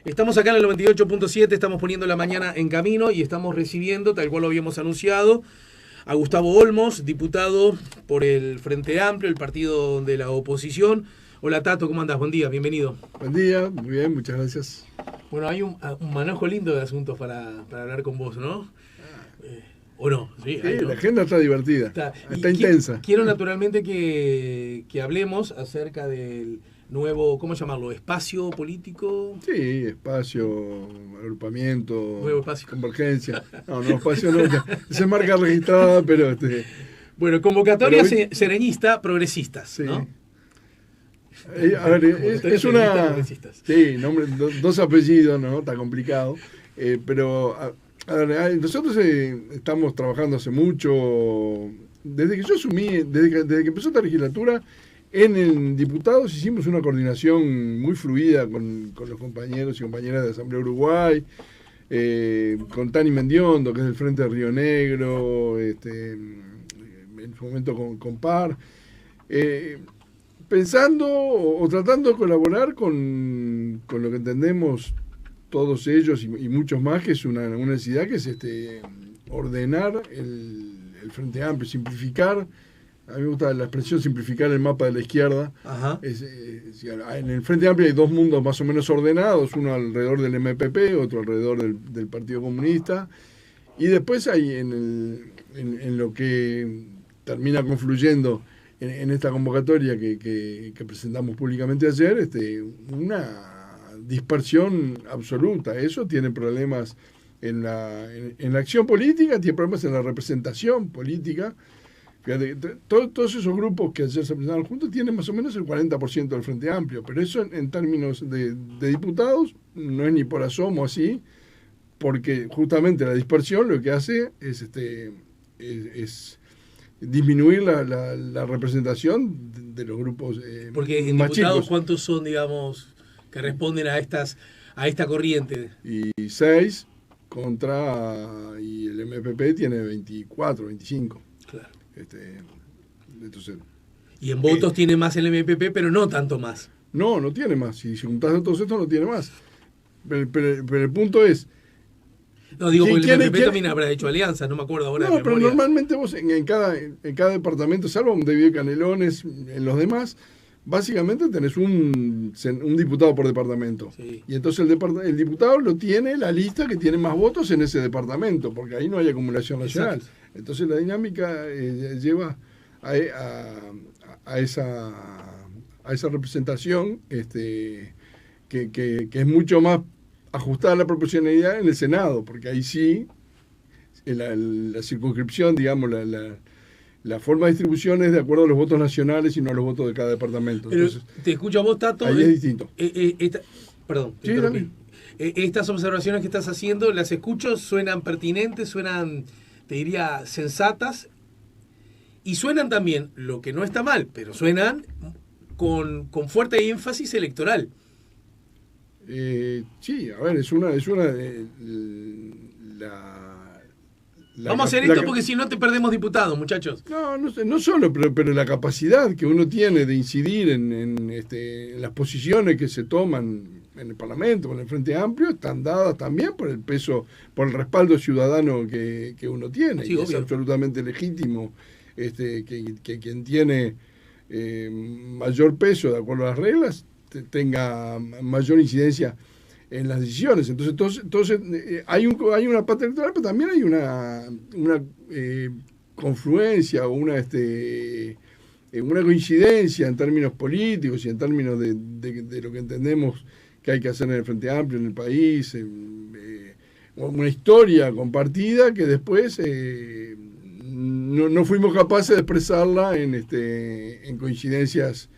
Estamos acá en el 98.7, estamos poniendo la mañana en camino y estamos recibiendo, tal cual lo habíamos anunciado, a Gustavo Olmos, diputado por el Frente Amplio, el partido de la oposición. Hola Tato, ¿cómo andás? Buen día, bienvenido. Buen día, muy bien, muchas gracias. Bueno, hay un manejo lindo de asuntos para hablar con vos, ¿no? ¿O no? Sí, Sí, ¿no? la agenda está divertida, está intensa. Quiero naturalmente que hablemos acerca del nuevo, ¿cómo llamarlo? ¿Espacio político? Sí, espacio, agrupamiento, Nuevo espacio. convergencia. No, espacio no, esa es marca registrada, pero... Bueno, convocatoria pero sereñista progresistas, sí. ¿no? A ver, es una... Sí, nombre, dos apellidos, ¿no? Está complicado. Pero, a ver, nosotros estamos trabajando hace mucho, desde que yo asumí, desde que empezó esta legislatura, en diputados hicimos una coordinación muy fluida con los compañeros y compañeras de Asamblea Uruguay, con Tani Mendiondo, que es del Frente de Río Negro, en su momento con PAR, pensando o tratando de colaborar con lo que entendemos todos ellos y muchos más, que es una necesidad, que es ordenar el Frente Amplio, simplificar. A mí me gusta la expresión simplificar el mapa de la izquierda. Ajá. En el Frente Amplio hay dos mundos más o menos ordenados, uno alrededor del MPP, otro alrededor del Partido Comunista, y después hay en lo que termina confluyendo en esta convocatoria que presentamos públicamente ayer, una dispersión absoluta. Eso tiene problemas en la acción política, tiene problemas en la representación política. Fíjate, todos esos grupos que ayer se presentaron juntos tienen más o menos el 40% del Frente Amplio, pero eso en términos de diputados no es ni por asomo así, porque justamente la dispersión lo que hace es disminuir la representación de los grupos porque en más diputados, chicos. ¿cuántos son, digamos, que responden a esta corriente? Y 6 contra, y el MPP tiene 24, 25. Claro. Entonces, Y en votos tiene más el MPP, pero no tanto más. no tiene más. Si juntás a todos estos, no tiene más. Pero el punto es... No, digo, porque el MPP también habrá hecho alianzas, no me acuerdo ahora de No, pero memoria. normalmente vos en cada departamento, salvo donde vive Canelones, en los demás, básicamente tenés un diputado por departamento. Sí. Y entonces el diputado lo tiene la lista que tiene más votos en ese departamento, porque ahí no hay acumulación nacional. Exacto. Entonces la dinámica lleva a esa representación que es mucho más ajustada a la proporcionalidad en el Senado, porque ahí sí la circunscripción, digamos, la forma de distribución es de acuerdo a los votos nacionales y no a los votos de cada departamento. Pero entonces, te escucho a vos, Tato. ahí es distinto. Perdón, te Sí, interrumpí. Estas observaciones que estás haciendo, las escucho, suenan pertinentes, suenan, te diría, sensatas, y suenan también, lo que no está mal, pero suenan con fuerte énfasis electoral. Sí, a ver, es una Vamos a hacer esto porque si no te perdemos diputados, muchachos. No solo, pero la capacidad que uno tiene de incidir en las posiciones que se toman en el Parlamento, en el Frente Amplio, están dadas también por el peso, por el respaldo ciudadano que uno tiene. Sí, y obvio. es absolutamente legítimo que quien tiene mayor peso, de acuerdo a las reglas, tenga mayor incidencia en las decisiones. Entonces hay una parte electoral, pero también hay una confluencia o una coincidencia en términos políticos y en términos de lo que entendemos que hay que hacer en el Frente Amplio, en el país, una historia compartida que después no fuimos capaces de expresarla en coincidencias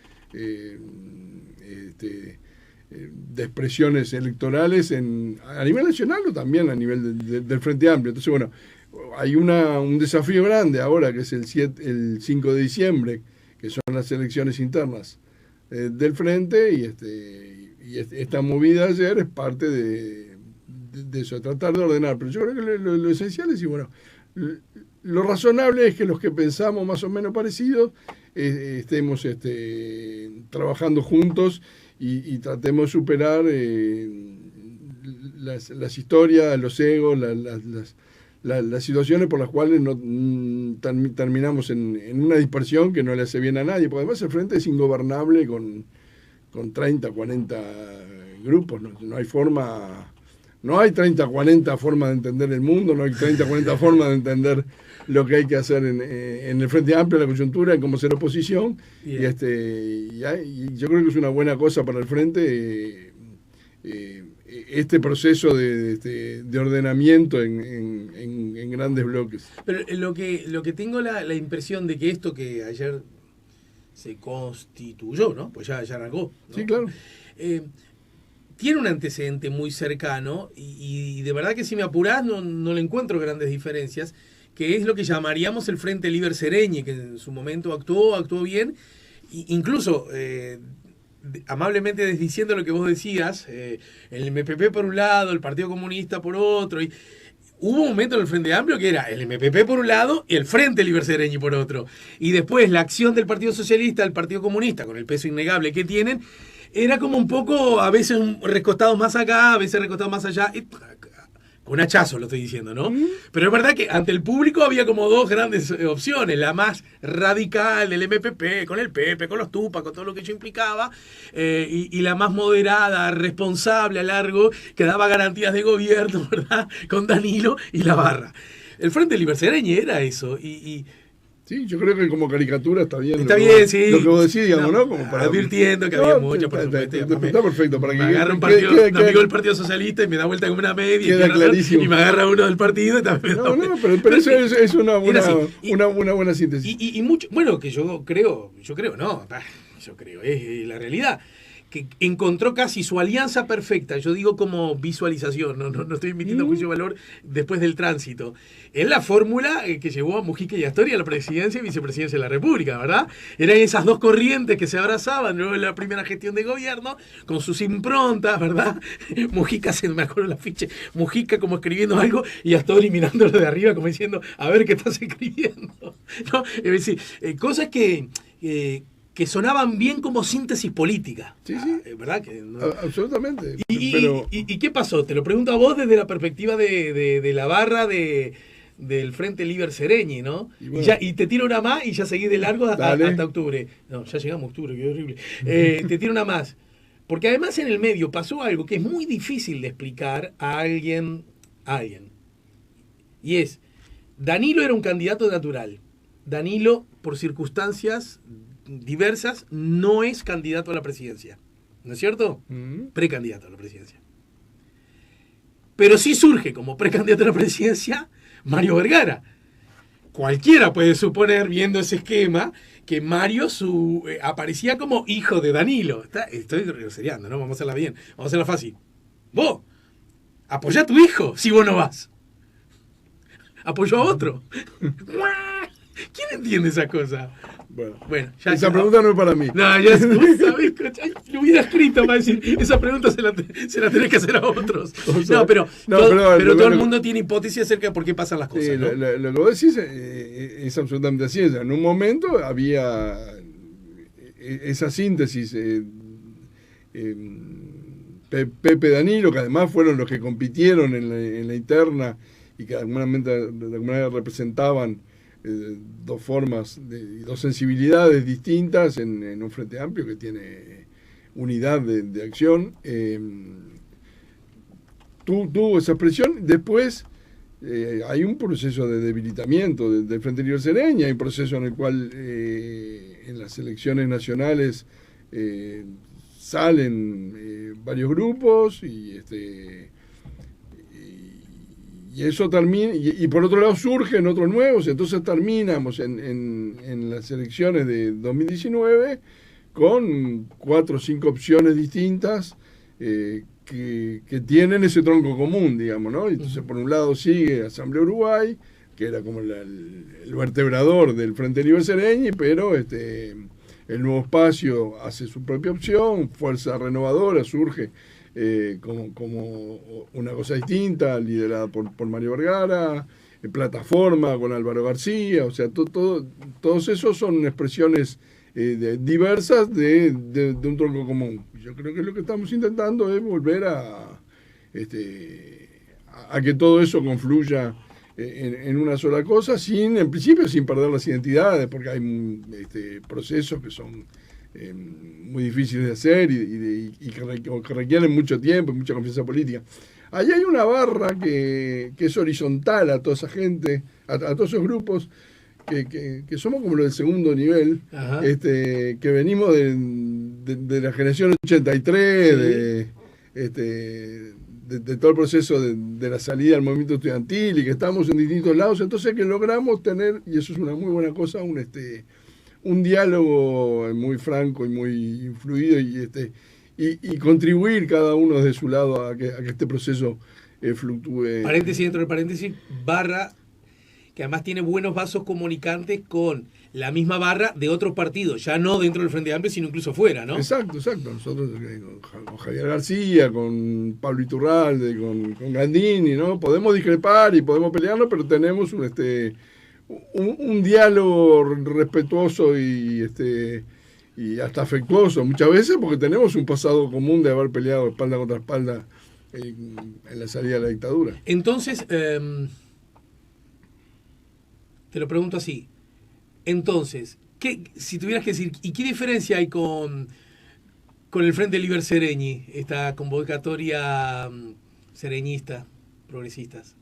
de expresiones electorales a nivel nacional o también a nivel del Frente Amplio. Entonces, bueno, hay un desafío grande ahora, que es el 5 de diciembre, que son las elecciones internas del Frente, y esta movida ayer es parte de eso, de tratar de ordenar. Pero yo creo que lo esencial es decir, bueno, lo razonable es que los que pensamos más o menos parecidos estemos trabajando juntos y tratemos de superar las historias, los egos, las situaciones por las cuales no, terminamos en una dispersión que no le hace bien a nadie, porque además el frente es ingobernable con 30, 40 grupos, no hay forma, no hay 30, 40 formas de entender el mundo, no hay 30, 40 formas de entender lo que hay que hacer en el Frente Amplio, en la coyuntura, en cómo ser oposición, y yo creo que es una buena cosa para el Frente este proceso de ordenamiento en grandes bloques. Pero lo que tengo la impresión de que esto que ayer se constituyó, ¿no? Pues ya arrancó, ¿no? Sí, claro. Tiene un antecedente muy cercano y de verdad que si me apurás no le encuentro grandes diferencias, que es lo que llamaríamos el Frente Liber Seregni, que en su momento actuó bien, incluso amablemente desdiciendo lo que vos decías, el MPP por un lado, el Partido Comunista por otro, y hubo un momento en el Frente Amplio que era el MPP por un lado y el Frente Liber Seregni por otro, y después la acción del Partido Socialista, del Partido Comunista, con el peso innegable que tienen, era como un poco, a veces recostados más acá, a veces recostados más allá, con hachazo lo estoy diciendo, ¿no? Pero es verdad que ante el público había como dos grandes opciones, la más radical del MPP, con el Pepe, con los Tupac, con todo lo que ello implicaba, y la más moderada, responsable a largo, que daba garantías de gobierno, ¿verdad? Con Danilo y la Barra. El Frente Liber Seregni era eso, Sí, yo creo que como caricatura está bien. Está bien, sí. Lo que vos decís, digamos, ¿no? Como para, advirtiendo que había mucho, por supuesto. Está perfecto. Para me que agarra un amigo del Partido Socialista y me da vuelta como una media. Clarísimo. Y me agarra uno del partido y también me da vuelta. Pero eso es una buena síntesis. Y mucho, bueno, que yo creo, es la realidad. Que encontró casi su alianza perfecta, yo digo como visualización, no estoy emitiendo juicio de valor después del tránsito. Es la fórmula que llevó a Mujica y Astori a la presidencia y vicepresidencia de la República, ¿verdad? Eran esas dos corrientes que se abrazaban luego de la primera gestión de gobierno, con sus improntas, ¿verdad? Mujica, me acuerdo el afiche, Mujica como escribiendo algo y Astori mirándolo de arriba como diciendo, a ver qué estás escribiendo, ¿no? Es decir, cosas que sonaban bien como síntesis política. Sí. ¿Verdad? Que no... Absolutamente. ¿Y qué pasó? Te lo pregunto a vos desde la perspectiva de la Barra del Frente Liber Seregni, ¿no? Y te tiro una más y ya seguí de largo hasta octubre. No, ya llegamos a octubre, qué horrible. Te tiro una más. Porque además en el medio pasó algo que es muy difícil de explicar a alguien. Y es, Danilo era un candidato natural. Danilo, por circunstancias diversas, no es candidato a la presidencia, ¿no es cierto? Precandidato a la presidencia. Pero sí surge como precandidato a la presidencia Mario Vergara. Cualquiera puede suponer, viendo ese esquema, que Mario aparecía como hijo de Danilo. Estoy grosereando, ¿no? Vamos a hacerla bien, vamos a hacerla fácil. Vos, apoyá a tu hijo si vos no vas. Apoyó a otro. ¿Quién entiende esa cosa? Bueno, esa pregunta no es para mí. No, ya sabés, lo hubiera escrito para decir, esa pregunta se la tenés que hacer a otros. O sea, pero todo el mundo tiene hipótesis acerca de por qué pasan las cosas. Sí, ¿no? Lo que vos decís es absolutamente así. En un momento había esa síntesis. Pepe Danilo, que además fueron los que compitieron en la interna y que de alguna manera representaban dos formas y dos sensibilidades distintas en un Frente Amplio que tiene unidad de acción. Tuvo esa expresión. Después hay un proceso de debilitamiento del Frente Liber Seregni, hay un proceso en el cual en las elecciones nacionales salen varios grupos y eso termina, y por otro lado surgen otros nuevos, entonces terminamos en las elecciones de 2019 con 4 o 5 opciones distintas que tienen ese tronco común, digamos, ¿no? Entonces por un lado sigue Asamblea Uruguay, que era como el vertebrador del Frente Liber Seregni, pero el Nuevo Espacio hace su propia opción, Fuerza Renovadora surge como una cosa distinta, liderada por Mario Vergara, Plataforma con Álvaro García, o sea, todos esos son expresiones diversas de un tronco común. Yo creo que lo que estamos intentando es volver a a que todo eso confluya en una sola cosa, en principio sin perder las identidades, porque hay procesos que son muy difíciles de hacer y que requieren mucho tiempo y mucha confianza política. Ahí hay una barra que es horizontal a toda esa gente, a todos esos grupos, que somos como los del segundo nivel, que venimos de la generación 83, de todo el proceso de la salida del movimiento estudiantil y que estamos en distintos lados, entonces que logramos tener, y eso es una muy buena cosa, un diálogo muy franco y muy fluido y contribuir cada uno desde su lado a que este proceso fluctúe. Paréntesis dentro del paréntesis, barra que además tiene buenos vasos comunicantes con la misma barra de otros partidos, ya no dentro del Frente Amplio, sino incluso fuera, ¿no? Exacto. Nosotros con Javier García, con Pablo Iturralde, con Gandini, ¿no? Podemos discrepar y podemos pelearnos, pero tenemos un diálogo respetuoso y hasta afectuoso muchas veces, porque tenemos un pasado común de haber peleado espalda contra espalda en la salida de la dictadura. Entonces, te lo pregunto así. Entonces, si tuvieras que decir, ¿y qué diferencia hay con el Frente Liber Sereñi, esta convocatoria sereñista, progresistas?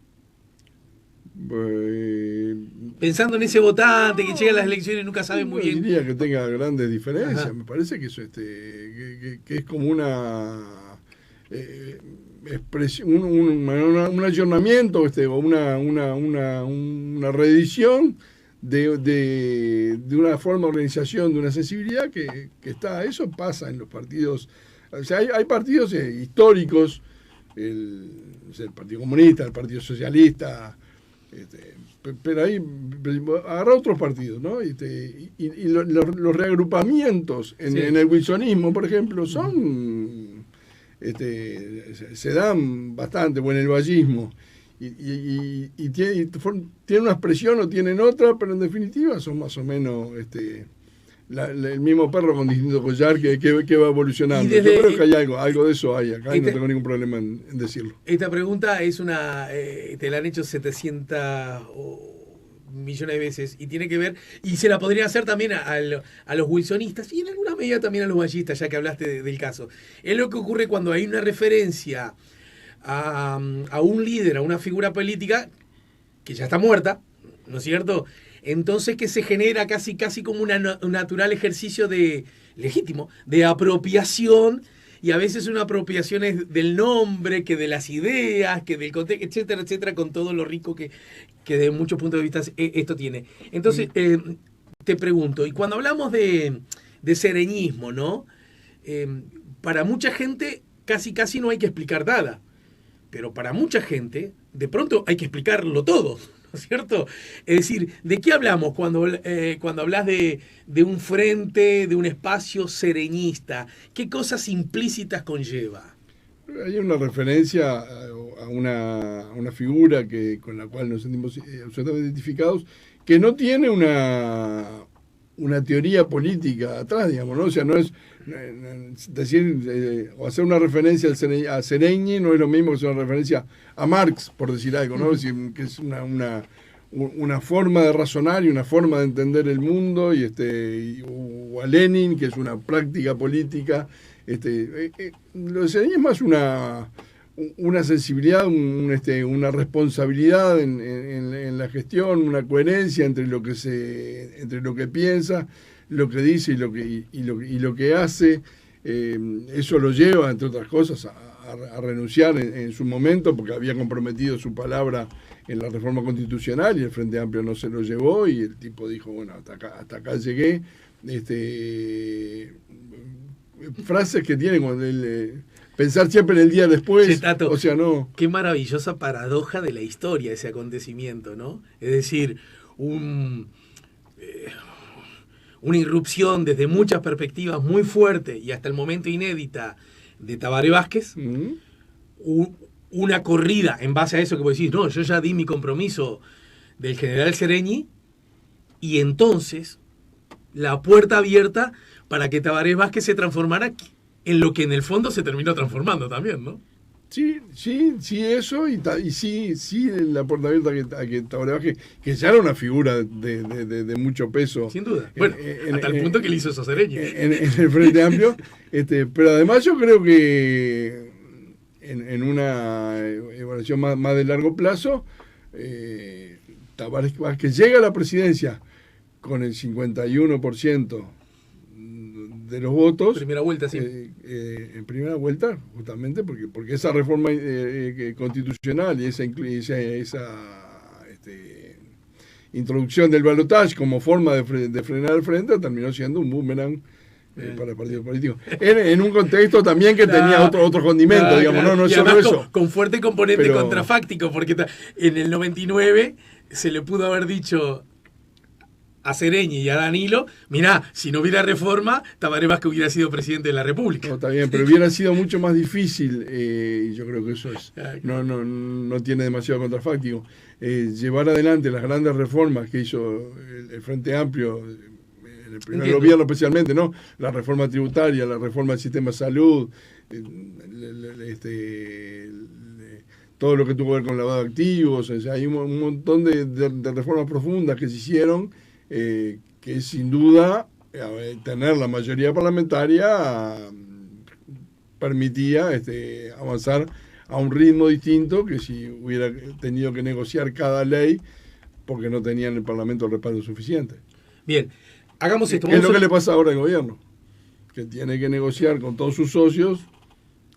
Pensando en ese votante que llega a las elecciones y nunca sabe muy bien. Diría que tenga grandes diferencias. Ajá. Me parece que eso que es como una expresión, un ayornamiento, o una reedición de una forma de organización, de una sensibilidad que está. Eso pasa en los partidos. O sea, hay partidos históricos, el Partido Comunista, el Partido Socialista, pero ahí agarra otros partidos, ¿no? Y los reagrupamienos en el wilsonismo, por ejemplo, son se dan bastante, o en el vallismo, y tienen una expresión o tienen otra, pero en definitiva son más o menos el mismo perro con distinto collar que va evolucionando. Yo creo que hay algo de eso hay acá, y no tengo ningún problema en decirlo. Esta pregunta es te la han hecho 700 millones de veces y tiene que ver, y se la podría hacer también a los wilsonistas y en alguna medida también a los vallistas, ya que hablaste del caso. Es lo que ocurre cuando hay una referencia a un líder, a una figura política que ya está muerta, ¿no es cierto? Entonces que se genera casi como un natural ejercicio legítimo de apropiación, y a veces una apropiación es del nombre, que de las ideas, que del contexto, etcétera, etcétera, con todo lo rico que de muchos puntos de vista esto tiene. Entonces, te pregunto, y cuando hablamos de sereñismo, ¿no? Para mucha gente casi no hay que explicar nada, pero para mucha gente, de pronto hay que explicarlo todo, ¿no es cierto? Es decir, ¿de qué hablamos cuando hablas de un frente, de un espacio sereñista? ¿Qué cosas implícitas conlleva? Hay una referencia a una figura con la cual nos sentimos absolutamente identificados, que no tiene una teoría política atrás, digamos, ¿no? O sea, no es decir o hacer una referencia a Sereñi no es lo mismo que hacer una referencia a Marx, por decir algo, ¿no? Es decir, que es una forma de razonar y una forma de entender el mundo, o a Lenin, que es una práctica política. Lo de Sereñi es más una sensibilidad, una responsabilidad en la gestión, una coherencia entre lo que piensa, lo que dice y lo que hace. Eso lo lleva, entre otras cosas, a renunciar en su momento, porque había comprometido su palabra en la reforma constitucional y el Frente Amplio no se lo llevó, y el tipo dijo, bueno, hasta acá llegué. Frases que tiene con pensar siempre en el día después. Sí, Tato, o sea, no. Qué maravillosa paradoja de la historia ese acontecimiento, ¿no? Es decir, una irrupción desde muchas perspectivas muy fuerte y hasta el momento inédita de Tabaré Vázquez, una corrida en base a eso que vos decís, no, yo ya di mi compromiso del general Sereñi, y entonces la puerta abierta para que Tabaré Vázquez se transformara en lo que en el fondo se terminó transformando también, ¿no? Sí, eso, y sí, la puerta abierta a que Tabaré que ya era una figura de mucho peso. Sin duda. Bueno, hasta el punto que le hizo Sosereñi. En el Frente Amplio. Pero además yo creo que en una evaluación más de largo plazo, Tabaré Vázquez llega a la presidencia con el 51% de los votos. Primera vuelta, sí. En primera vuelta, justamente porque esa reforma constitucional y esa introducción del balotaje como forma de frenar el frente terminó siendo un boomerang para el partido político. En un contexto también que tenía otro condimento, digamos, no es solo eso. Con fuerte componente contrafáctico, porque en el 99 se le pudo haber dicho a Sereñi y a Danilo, mirá, si no hubiera reforma, Tabaré Vázquez hubiera sido presidente de la República. No, está bien, pero hubiera sido mucho más difícil, y yo creo que eso no tiene demasiado contrafáctico, llevar adelante las grandes reformas que hizo el Frente Amplio en el primer gobierno especialmente, ¿no? La reforma tributaria, la reforma del sistema de salud, todo lo que tuvo que ver con lavado de activos, o sea, hay un montón de reformas profundas que se hicieron, que sin duda tener la mayoría parlamentaria permitía avanzar a un ritmo distinto que si hubiera tenido que negociar cada ley porque no tenían en el Parlamento el respaldo suficiente. Bien, hagamos esto. Es lo que le pasa ahora al gobierno, que tiene que negociar con todos sus socios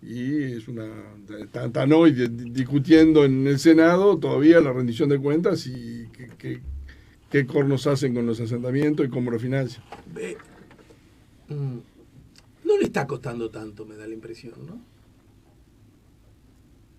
y están hoy discutiendo en el Senado todavía la rendición de cuentas y qué cornos hacen con los asentamientos y cómo lo financian. No le está costando tanto, me da la impresión, ¿no?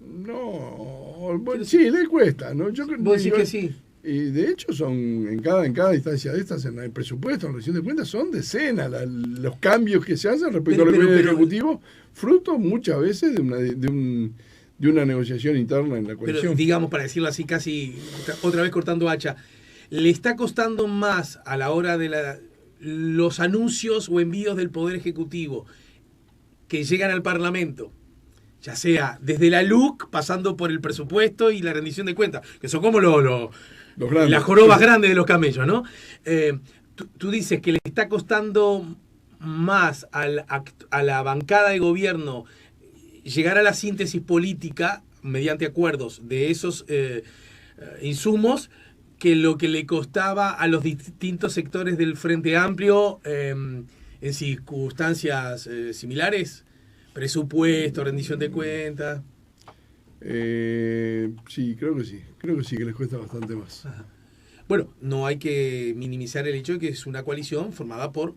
No, bueno, sí, le cuesta, ¿no? Vos decís que sí. Y de hecho son en cada instancia de estas, en el presupuesto, en la rendición de cuentas, son decenas los cambios que se hacen respecto a lo que viene del Ejecutivo, fruto muchas veces de una negociación interna en la coalición. Pero digamos, para decirlo así, casi otra vez cortando hacha, ¿le está costando más a la hora de los anuncios o envíos del Poder Ejecutivo que llegan al Parlamento? Ya sea desde la LUC, pasando por el presupuesto y la rendición de cuentas, que son como las jorobas grandes de los camellos, ¿no? Tú dices que le está costando más a la bancada de gobierno llegar a la síntesis política mediante acuerdos de esos insumos que lo que le costaba a los distintos sectores del Frente Amplio en circunstancias similares. Presupuesto, rendición de cuentas. Sí, creo que sí, que les cuesta bastante más. Ajá. Bueno, no hay que minimizar el hecho de que es una coalición formada por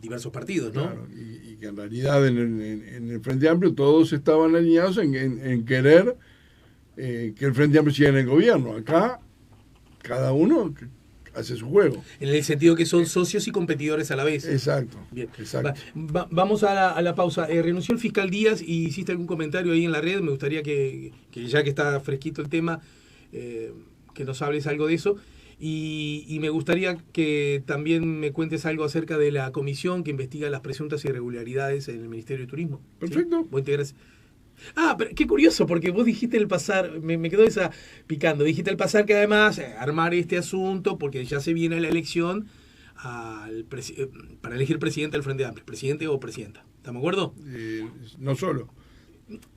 diversos partidos, ¿no? Claro, y que en realidad en el Frente Amplio todos estaban alineados en querer que el Frente Amplio siga en el gobierno. Acá cada uno hace su juego. En el sentido que son socios y competidores a la vez. Exacto. Bien. Exacto. Vamos a la pausa. Renunció el fiscal Díaz y hiciste algún comentario ahí en la red. Me gustaría que ya que está fresquito el tema, que nos hables algo de eso. Y me gustaría que también me cuentes algo acerca de la comisión que investiga las presuntas irregularidades en el Ministerio de Turismo. Perfecto. ¿Sí? ¿Vos integrás? Pero qué curioso, porque vos dijiste el pasar, me quedó esa picando, dijiste el pasar que además armar este asunto, porque ya se viene la elección para elegir presidente del Frente Amplio, presidente o presidenta. ¿Estamos de acuerdo? No solo.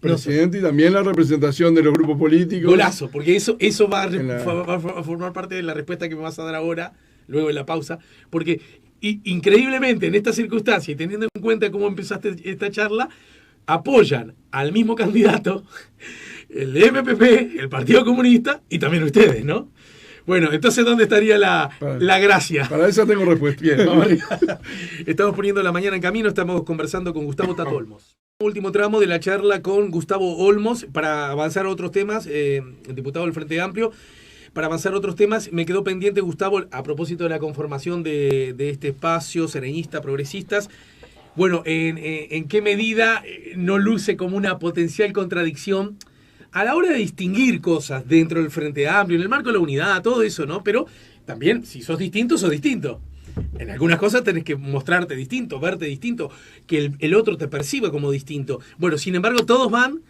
Presidente y también la representación de los grupos políticos. Golazo, porque eso va a formar parte de la respuesta que me vas a dar ahora, luego de la pausa, porque increíblemente en esta circunstancia y teniendo en cuenta cómo empezaste esta charla, apoyan al mismo candidato el MPP, el Partido Comunista y también ustedes, ¿no? Bueno, entonces, ¿dónde estaría la gracia? Para eso tengo respuesta. Bien, vamos arriba. Estamos poniendo la mañana en camino, estamos conversando con Gustavo Tato Olmos. Último tramo de la charla con Gustavo Olmos para avanzar a otros temas, el diputado del Frente Amplio. Para avanzar a otros temas, me quedó pendiente, Gustavo, a propósito de la conformación de este espacio sereñista, progresistas. Bueno, ¿en qué medida no luce como una potencial contradicción a la hora de distinguir cosas dentro del Frente Amplio, en el marco de la unidad, todo eso, ¿no? Pero también, si sos distinto, sos distinto. En algunas cosas tenés que mostrarte distinto, verte distinto, que el otro te perciba como distinto. Bueno, sin embargo, todos van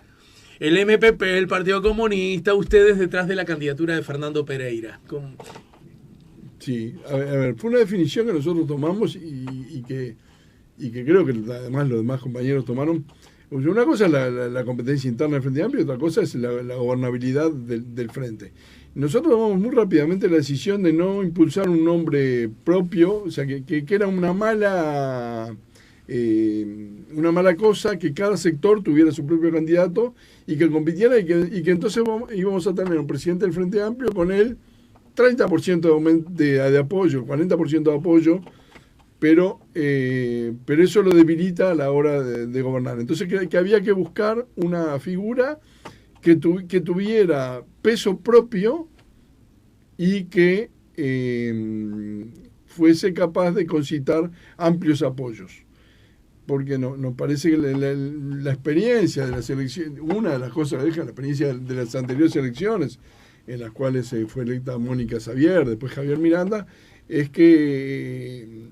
el MPP, el Partido Comunista, ustedes detrás de la candidatura de Fernando Pereira. Sí, a ver, fue una definición que nosotros tomamos y que creo que además los demás compañeros tomaron. Una cosa es la competencia interna del Frente Amplio y otra cosa es la gobernabilidad del Frente. Nosotros tomamos muy rápidamente la decisión de no impulsar un nombre propio, o sea, que era una mala cosa que cada sector tuviera su propio candidato y que compitiera y que entonces íbamos a tener un presidente del Frente Amplio con él 30% de apoyo, 40% de apoyo, pero eso lo debilita a la hora de gobernar. Entonces que había que buscar una figura que tuviera peso propio y que fuese capaz de concitar amplios apoyos. Porque nos parece que la experiencia de las elecciones, una de las cosas que deja la experiencia de las anteriores elecciones, en las cuales fue electa Mónica Xavier, después Javier Miranda, es que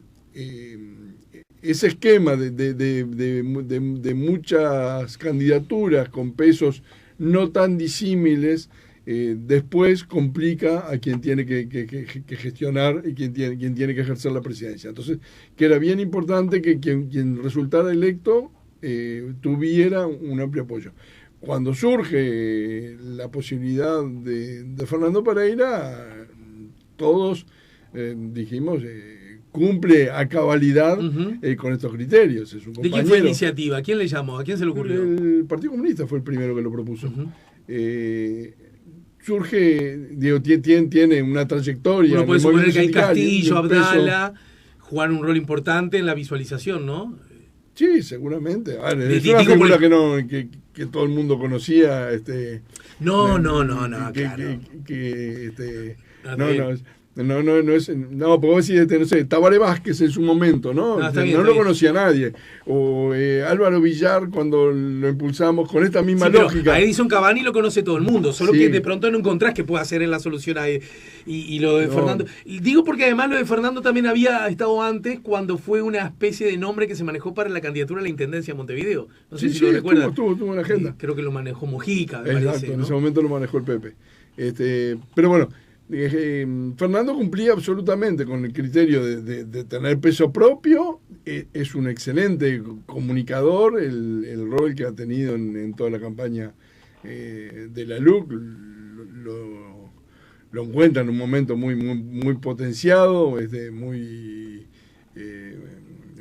ese esquema de muchas candidaturas con pesos no tan disímiles, después complica a quien tiene que gestionar y quien tiene que ejercer la presidencia. Entonces, que era bien importante que quien resultara electo tuviera un amplio apoyo. Cuando surge la posibilidad de Fernando Pereira, todos dijimos, cumple a cabalidad con estos criterios. Es un compañero. ¿De quién fue la iniciativa? ¿A quién le llamó? ¿A quién se le ocurrió? El Partido Comunista fue el primero que lo propuso. Surge, digo, tiene una trayectoria. Uno puede suponer que hay Castillo, Abdala, jugaron un rol importante en la visualización, ¿no? Sí, seguramente. Es una figura que todo el mundo conocía. No, porque vos decís, no sé, Tabaré Vázquez en su momento, ¿no? No lo conocía nadie. O Álvaro Villar cuando lo impulsamos con esta misma lógica. A Edison Cavani lo conoce todo el mundo, solo que de pronto no encontrás que pueda hacer en la solución y lo de Fernando. Y digo porque además lo de Fernando también había estado antes cuando fue una especie de nombre que se manejó para la candidatura a la Intendencia de Montevideo. No sé si lo recuerdan. Estuvo en la agenda. Creo que lo manejó Mujica, me Exacto, parece, ¿no? En ese momento lo manejó el Pepe. Pero bueno, Fernando cumplía absolutamente con el criterio de tener peso propio. Es un excelente comunicador, el rol que ha tenido en toda la campaña de la LUC lo encuentra en un momento muy potenciado,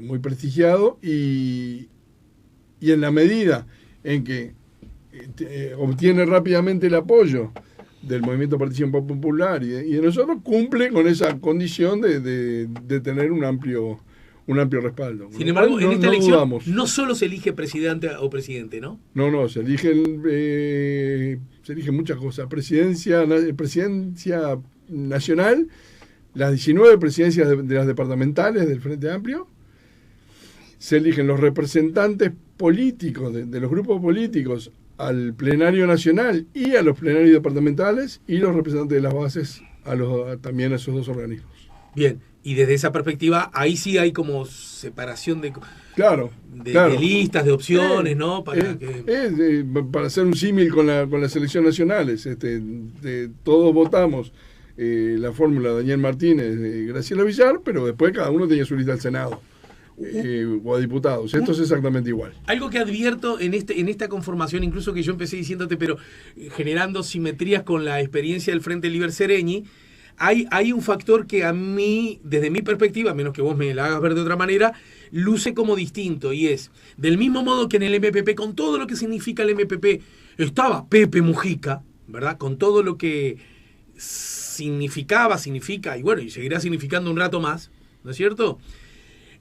muy prestigiado y en la medida en que obtiene rápidamente el apoyo del Movimiento Participación Popular y de nosotros, cumple con esa condición de tener un amplio respaldo. Sin embargo, en esta elección no solo se elige presidente o presidente, ¿no? No, se eligen muchas cosas. Presidencia nacional, las 19 presidencias de las departamentales del Frente Amplio, se eligen los representantes políticos de los grupos políticos al plenario nacional y a los plenarios departamentales y los representantes de las bases también a esos dos organismos. Bien, y desde esa perspectiva ahí sí hay como separación de listas, de opciones, ¿no? Para hacer un símil con las elecciones nacionales, todos votamos la fórmula de Daniel Martínez, Graciela Villar, pero después cada uno tenía su lista al Senado. O a diputados. Esto es exactamente igual. Algo que advierto en esta conformación, incluso que yo empecé diciéndote, pero generando simetrías con la experiencia del Frente Liber Seregni, hay un factor que a mí, desde mi perspectiva, a menos que vos me la hagas ver de otra manera, luce como distinto, y es, del mismo modo que en el MPP, con todo lo que significa el MPP, estaba Pepe Mujica, ¿verdad? Con todo lo que significa, y bueno, y seguirá significando un rato más, ¿no es cierto?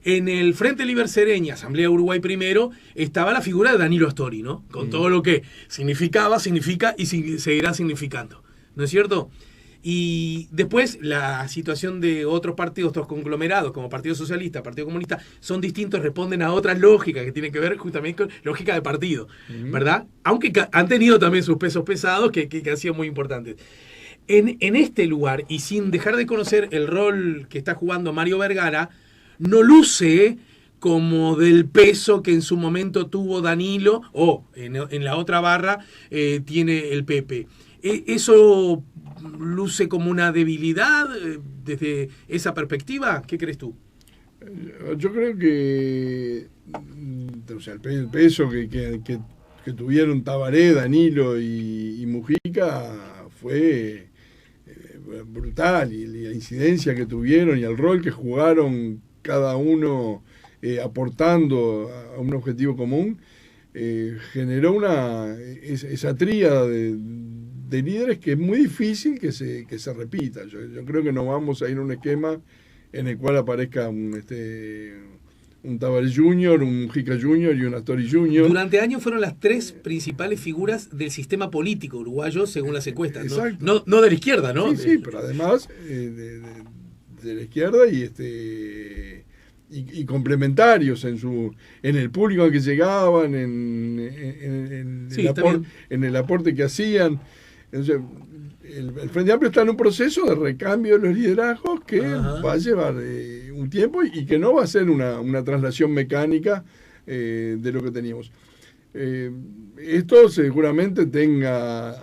En el Frente Liber Seregni, Asamblea Uruguay Primero, estaba la figura de Danilo Astori, ¿no? Con todo lo que significa y seguirá significando, ¿no es cierto? Y después la situación de otros partidos, otros conglomerados, como Partido Socialista, Partido Comunista, son distintos, responden a otras lógicas que tienen que ver justamente con lógica de partido, ¿verdad? Aunque han tenido también sus pesos pesados que han sido muy importantes. En este lugar, y sin dejar de conocer el rol que está jugando Mario Vergara, no luce como del peso que en su momento tuvo Danilo, o en la otra barra tiene el Pepe. ¿Eso luce como una debilidad desde esa perspectiva? ¿Qué crees tú? Yo creo que o sea, el peso que tuvieron Tabaré, Danilo y Mujica fue brutal, y la incidencia que tuvieron y el rol que jugaron cada uno aportando a un objetivo común, generó esa tríada de líderes que es muy difícil que se repita. Yo creo que no vamos a ir a un esquema en el cual aparezca un Tabaré Jr., un Mujica Jr. y un Astori Jr. Durante años fueron las tres principales figuras del sistema político uruguayo, según las encuestas. Exacto. No de la izquierda, ¿no? Sí, pero además de la izquierda y complementarios en el público al que llegaban, en el aporte que hacían. Entonces, el Frente Amplio está en un proceso de recambio de los liderazgos que va a llevar un tiempo y que no va a ser una traslación mecánica de lo que teníamos. Esto seguramente tenga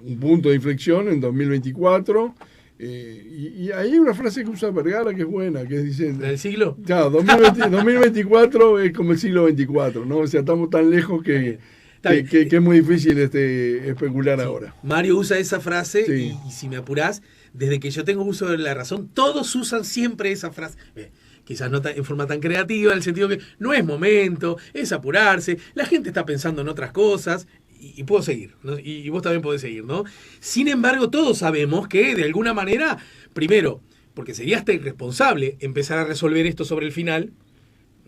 un punto de inflexión en 2024. Y hay una frase que usa Vergara que es buena, que dice... ¿Del siglo? Claro, 2024 es como el siglo 24, ¿no? O sea, estamos tan lejos que es muy difícil especular ahora. Mario usa esa frase Sí. y si me apurás, desde que yo tengo uso de la razón, todos usan siempre esa frase. Quizás no en forma tan creativa, en el sentido que no es momento, es apurarse, la gente está pensando en otras cosas. Y puedo seguir, ¿no? Y vos también podés seguir, ¿no? Sin embargo, todos sabemos que, de alguna manera, primero, porque sería hasta irresponsable empezar a resolver esto sobre el final,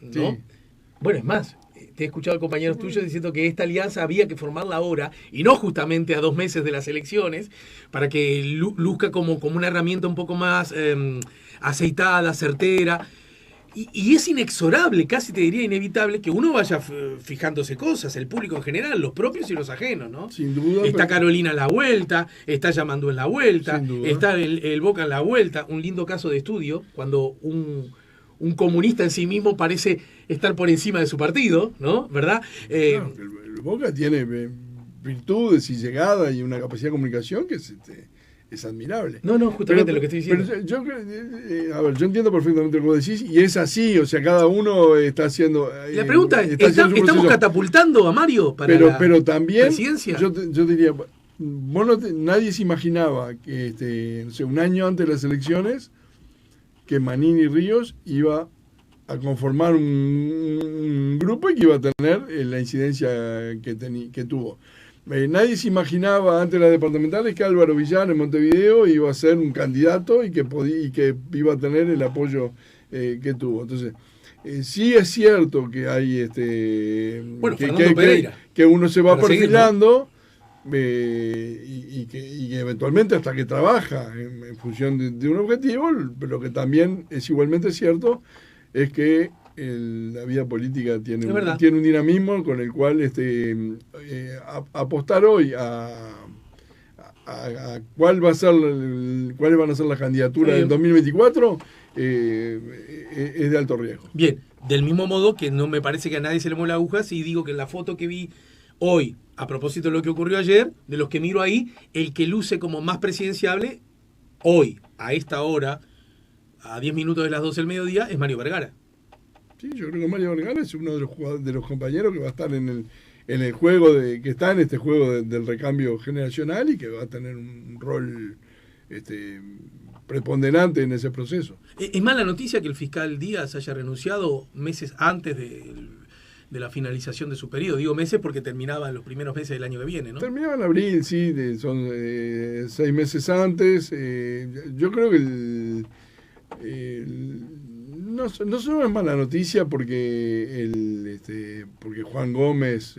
¿no? Sí. Bueno, es más, te he escuchado a compañeros tuyos diciendo que esta alianza había que formarla ahora, y no justamente a 2 meses de las elecciones, para que luzca como una herramienta un poco más aceitada, certera. Y es inexorable, casi te diría inevitable, que uno vaya fijándose cosas, el público en general, los propios y los ajenos, ¿no? Sin duda. Está Carolina en la vuelta, está Yamandú en la vuelta, está el Boca en la vuelta. Un lindo caso de estudio, cuando un comunista en sí mismo parece estar por encima de su partido, ¿no? ¿Verdad? Claro, el Boca tiene virtudes y llegada y una capacidad de comunicación que es admirable. No, justamente lo que estoy diciendo. Pero yo entiendo perfectamente lo que vos decís, y es así, o sea, cada uno está haciendo... La pregunta es, ¿estamos catapultando a Mario para pero también, presidencia? Yo diría, nadie se imaginaba que no sé, un año antes de las elecciones, que Manini Ríos iba a conformar un grupo y que iba a tener la incidencia que tuvo. Nadie se imaginaba antes de las departamentales que Álvaro Villar en Montevideo iba a ser un candidato y que iba a tener el apoyo que tuvo. Entonces, sí es cierto que hay que uno se va perfilando, y que eventualmente hasta que trabaja en función de un objetivo. Pero lo que también es igualmente cierto es que la vida política tiene un dinamismo con el cual apostar hoy a cuáles van a ser las candidaturas del 2024 es de alto riesgo. Bien, del mismo modo que no me parece que a nadie se le mueve la aguja si digo que en la foto que vi hoy, a propósito de lo que ocurrió ayer, de los que miro ahí, el que luce como más presidenciable hoy, a esta hora, a 10 minutos de las 12 del mediodía, es Mario Vergara. Sí, yo creo que Mario Vergara es uno de los compañeros que va a estar en el juego que está en este juego del recambio generacional y que va a tener un rol preponderante en ese proceso. ¿Es mala noticia que el fiscal Díaz haya renunciado meses antes de la finalización de su periodo? Digo meses porque terminaba en los primeros meses del año que viene, ¿no? Terminaba en abril, sí, son 6 meses antes. Yo creo que no solo es mala noticia porque Juan Gómez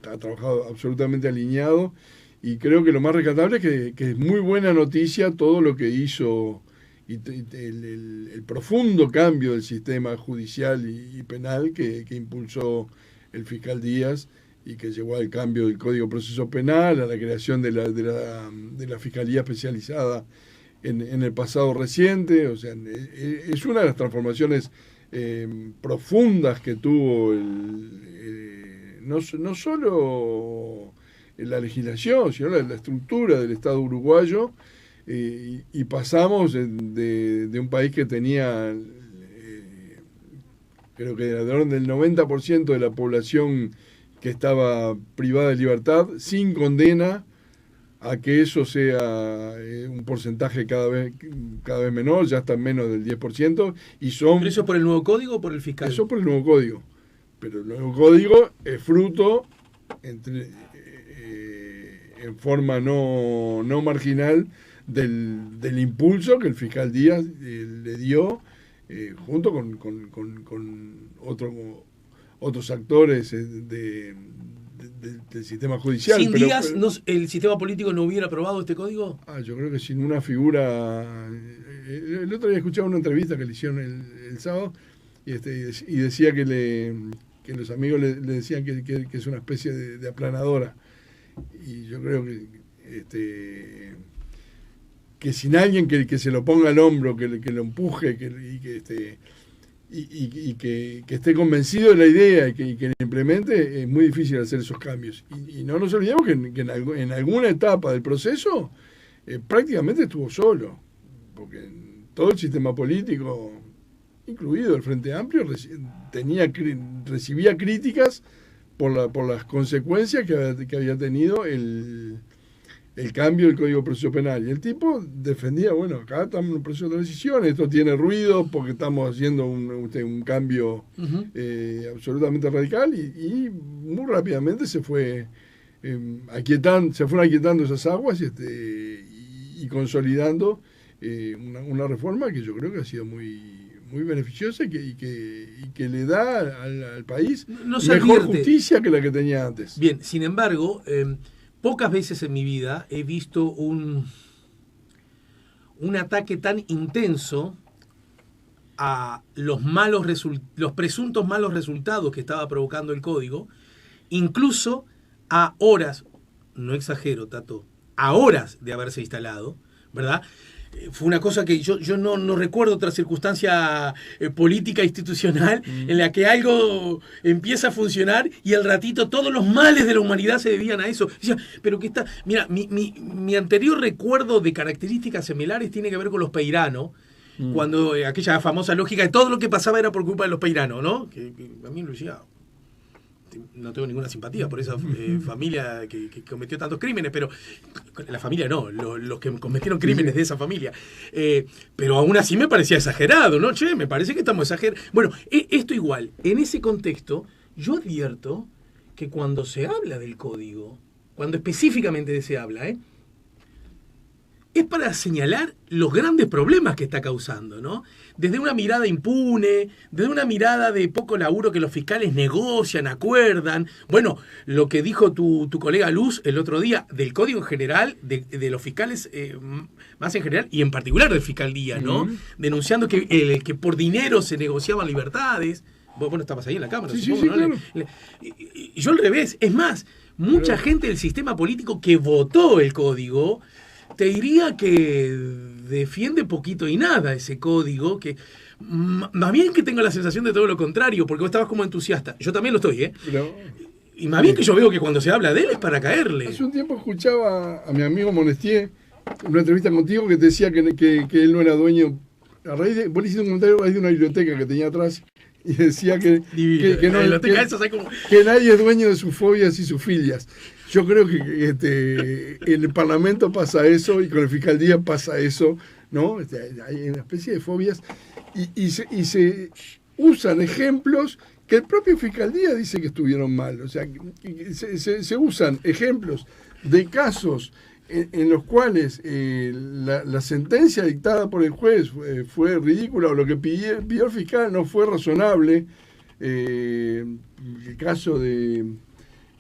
ha trabajado absolutamente alineado, y creo que lo más rescatable es que es muy buena noticia todo lo que hizo y el profundo cambio del sistema judicial y penal que impulsó el fiscal Díaz, y que llevó al cambio del Código de Proceso Penal, a la creación de la Fiscalía Especializada en el pasado reciente. O sea, es una de las transformaciones profundas que tuvo no solo la legislación, sino la estructura del Estado uruguayo, y pasamos de un país que tenía, creo que era de orden del 90% de la población que estaba privada de libertad, sin condena, a que eso sea un porcentaje cada vez menor, ya está en menos del 10%, y son... ¿Pero eso por el nuevo código o por el fiscal? Eso por el nuevo código. Pero el nuevo código es fruto, en forma no marginal, del impulso que el fiscal Díaz le dio, junto con otros actores del sistema judicial. ¿Sin Díaz el sistema político no hubiera aprobado este código? Yo creo que sin una figura... El otro día escuchaba una entrevista que le hicieron el sábado, y decía que los amigos le decían que es una especie de aplanadora. Y yo creo que sin alguien que se lo ponga al hombro, que lo empuje, y que esté convencido de la idea y que la implemente, es muy difícil hacer esos cambios. Y no nos olvidemos que en alguna etapa del proceso prácticamente estuvo solo, porque todo el sistema político, incluido el Frente Amplio, recibía críticas por las consecuencias que había tenido el cambio del Código de Proceso Penal. Y el tipo defendía, bueno, acá estamos en un proceso de transición, esto tiene ruido porque estamos haciendo un cambio absolutamente radical, y muy rápidamente se fueron aquietando esas aguas y consolidando una reforma que yo creo que ha sido muy beneficiosa y que le da al país mejor justicia que la que tenía antes. Bien, sin embargo, pocas veces en mi vida he visto un ataque tan intenso a los presuntos malos resultados que estaba provocando el código, incluso a horas, no exagero, Tato, a horas de haberse instalado, ¿verdad? Fue una cosa que yo no recuerdo otra circunstancia política institucional en la que algo empieza a funcionar y al ratito todos los males de la humanidad se debían a eso. Decía, pero que está... Mira, mi anterior recuerdo de características similares tiene que ver con los Peirano, cuando aquella famosa lógica de todo lo que pasaba era por culpa de los Peirano, ¿no? Que a mí lo decía... No tengo ninguna simpatía por esa familia que cometió tantos crímenes, pero la familia no, los que cometieron crímenes de esa familia. Pero aún así me parecía exagerado, ¿no? Me parece que estamos exagerando. Bueno, esto igual, en ese contexto, yo advierto que cuando se habla del código, cuando específicamente se habla, es para señalar los grandes problemas que está causando, ¿no? Desde una mirada impune, desde una mirada de poco laburo que los fiscales negocian, acuerdan. Bueno, lo que dijo tu colega Luz el otro día del Código General, de los fiscales más en general, y en particular del fiscal Díaz, ¿no? Denunciando que por dinero se negociaban libertades. Bueno, estabas ahí en la Cámara, supongo, ¿no? Claro. Y yo al revés. Es más, mucha gente del sistema político que votó el código... Te diría que defiende poquito y nada ese código, que más bien que tengo la sensación de todo lo contrario, porque vos estabas como entusiasta. Yo también lo estoy, Pero, y más bien que yo veo que cuando se habla de él es para caerle. Hace un tiempo escuchaba a mi amigo Monestier en una entrevista contigo que te decía que él no era dueño, a raíz de, vos le hiciste un comentario a raíz de una biblioteca que tenía atrás, y decía que nadie es dueño de sus fobias y sus filias. Yo creo que en el Parlamento pasa eso, y con el fiscal Díaz pasa eso, ¿no? Hay una especie de fobias, y se usan ejemplos que el propio fiscal Díaz dice que estuvieron mal. O sea, se usan ejemplos de casos en los cuales la sentencia dictada por el juez fue ridícula, o lo que pidió el fiscal no fue razonable. El caso de...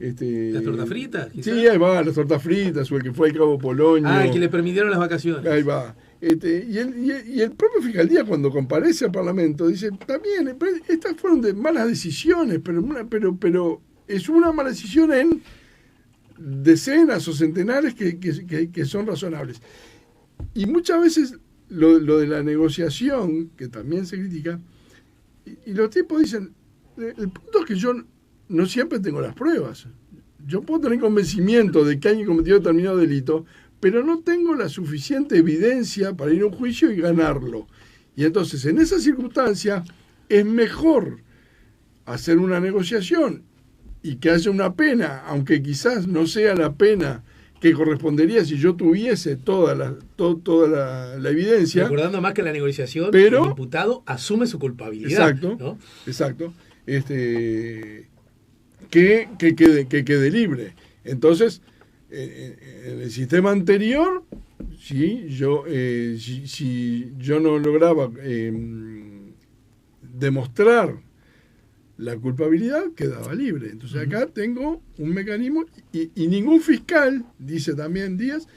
¿Las tortas fritas? ¿Quizás? Sí, ahí va, las tortas fritas, o el que fue al Cabo Polonio. El que le permitieron las vacaciones. Ahí va. Y el propio fiscal Díaz, cuando comparece al Parlamento, dice, también, estas fueron de malas decisiones, pero es una mala decisión en decenas o centenares que son razonables. Y muchas veces lo de la negociación, que también se critica, y los tipos dicen, el punto es que yo no siempre tengo las pruebas. Yo puedo tener convencimiento de que alguien cometió determinado delito, pero no tengo la suficiente evidencia para ir a un juicio y ganarlo. Y entonces, en esa circunstancia, es mejor hacer una negociación y que haya una pena, aunque quizás no sea la pena que correspondería si yo tuviese toda la evidencia. Recordando más que la negociación, pero, el imputado asume su culpabilidad. Exacto, ¿no? Exacto. Que quede libre. Entonces, en el sistema anterior, si yo no lograba demostrar la culpabilidad, quedaba libre. Entonces acá tengo un mecanismo y ningún fiscal, dice también Díaz,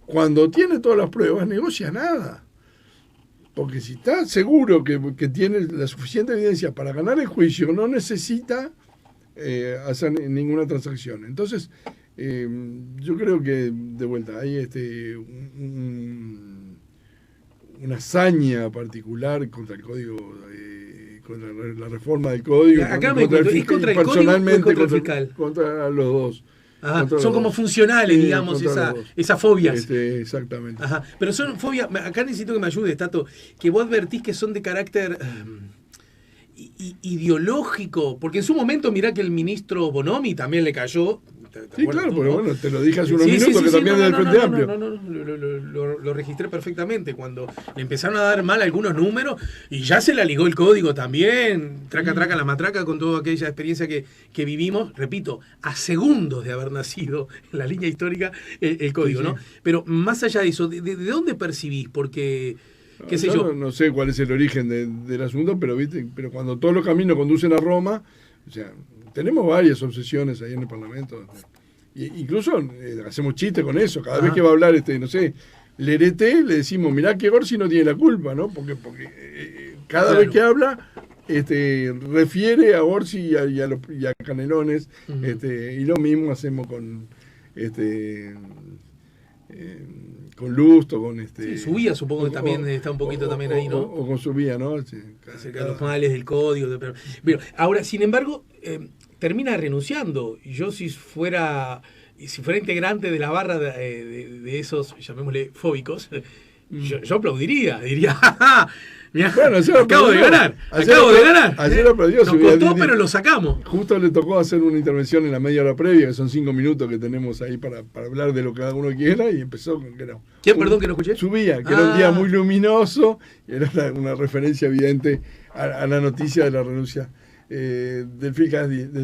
cuando tiene todas las pruebas, negocia nada. Porque si está seguro que tiene la suficiente evidencia para ganar el juicio, no necesita hacer ninguna transacción. Entonces, yo creo que, de vuelta, hay una hazaña particular contra el código, contra la reforma del código. Acá me encuentro, ¿es contra el código o es contra el fiscal? Contra los dos. Ajá, son como funcionales, sí, digamos, esas fobias. Exactamente. Ajá, pero son fobias, acá necesito que me ayudes, Tato, que vos advertís que son de carácter ideológico, porque en su momento mirá que el ministro Bonomi también le cayó. Sí, claro, pero bueno, te lo dije hace unos minutos que también es del Frente Amplio. Lo registré perfectamente cuando le empezaron a dar mal algunos números y ya se la ligó el código también, traca la matraca con toda aquella experiencia que vivimos, repito, a segundos de haber nacido en la línea histórica el código, sí, ¿no? Pero más allá de eso, ¿de dónde percibís? Porque, qué sé yo. No sé cuál es el origen del asunto, pero cuando todos los caminos conducen a Roma, o sea, tenemos varias obsesiones ahí en el Parlamento. Incluso hacemos chistes con eso. Cada vez que va a hablar, no sé, Lerete, le decimos, mirá que Orsi no tiene la culpa, ¿no? Porque cada vez que habla, refiere a Orsi y a Canelones, y lo mismo hacemos con Lusto, con sí, Subía, supongo que también está un poquito también ahí, ¿no? O con Subía, ¿no? Sí, acerca de los males del código. Pero ahora, sin embargo, termina renunciando. Yo si fuera integrante de la barra de esos, llamémosle, fóbicos, yo aplaudiría, diría, mirá, bueno, acabo de ganar. Ayer aplaudió. Nos costó, pero lo sacamos. Justo le tocó hacer una intervención en la media hora previa, que son 5 minutos que tenemos ahí para hablar de lo que cada uno quiera, y empezó con que era... ¿Quién, perdón, que no escuché? Subía, que era un día muy luminoso, y era una referencia evidente a la noticia de la renuncia del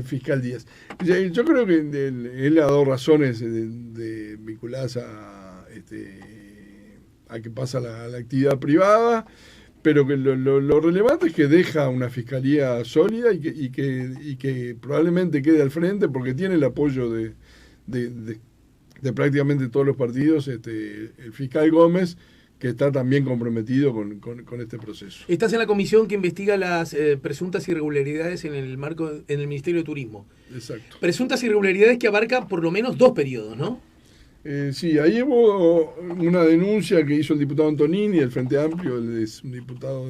fiscal Díaz. Yo creo que él le ha dado razones vinculadas a que pasa la actividad privada, pero que lo relevante es que deja una fiscalía sólida y que probablemente quede al frente porque tiene el apoyo de prácticamente todos los partidos, el fiscal Gómez, que está también comprometido con este proceso. Estás en la comisión que investiga las presuntas irregularidades en el Ministerio de Turismo. Exacto. Presuntas irregularidades que abarcan por lo menos 2 periodos, ¿no? Sí, ahí hubo una denuncia que hizo el diputado Antonini del Frente Amplio, él es un diputado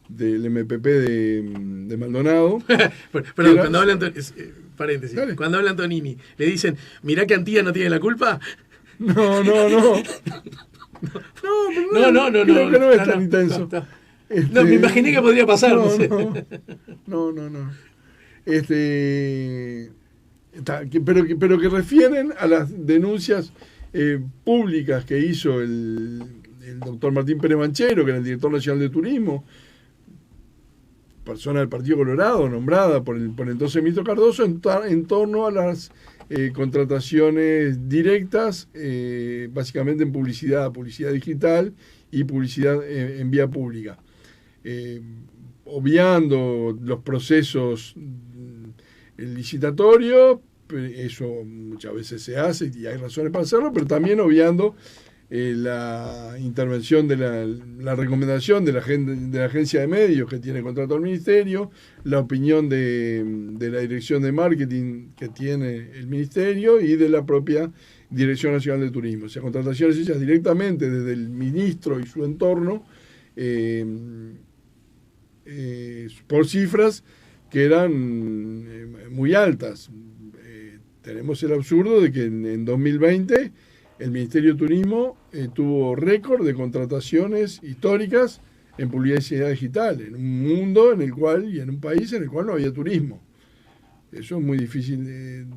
del MPP de Maldonado. Perdón, cuando habla paréntesis, cuando habla Antonini, le dicen, mirá que Antía no tiene la culpa. No. No, creo que no es tan intenso. No, me imaginé que podría pasar. No. Pero que refieren a las denuncias públicas que hizo el doctor Martín Pérez Manchero, que era el director nacional de turismo, persona del Partido Colorado, nombrada por el entonces ministro Cardoso, en torno a las contrataciones directas, básicamente en publicidad digital y publicidad en vía pública. Obviando los procesos licitatorios, eso muchas veces se hace y hay razones para hacerlo, pero también obviando la intervención de la recomendación de la agencia de medios que tiene contrato al ministerio, la opinión de la dirección de marketing que tiene el ministerio y de la propia Dirección Nacional de Turismo. O sea, contrataciones hechas directamente desde el ministro y su entorno por cifras que eran muy altas. Tenemos el absurdo de que en 2020 el Ministerio de Turismo tuvo récord de contrataciones históricas en publicidad digital, en un mundo en el cual, y en un país en el cual no había turismo. Eso es muy difícil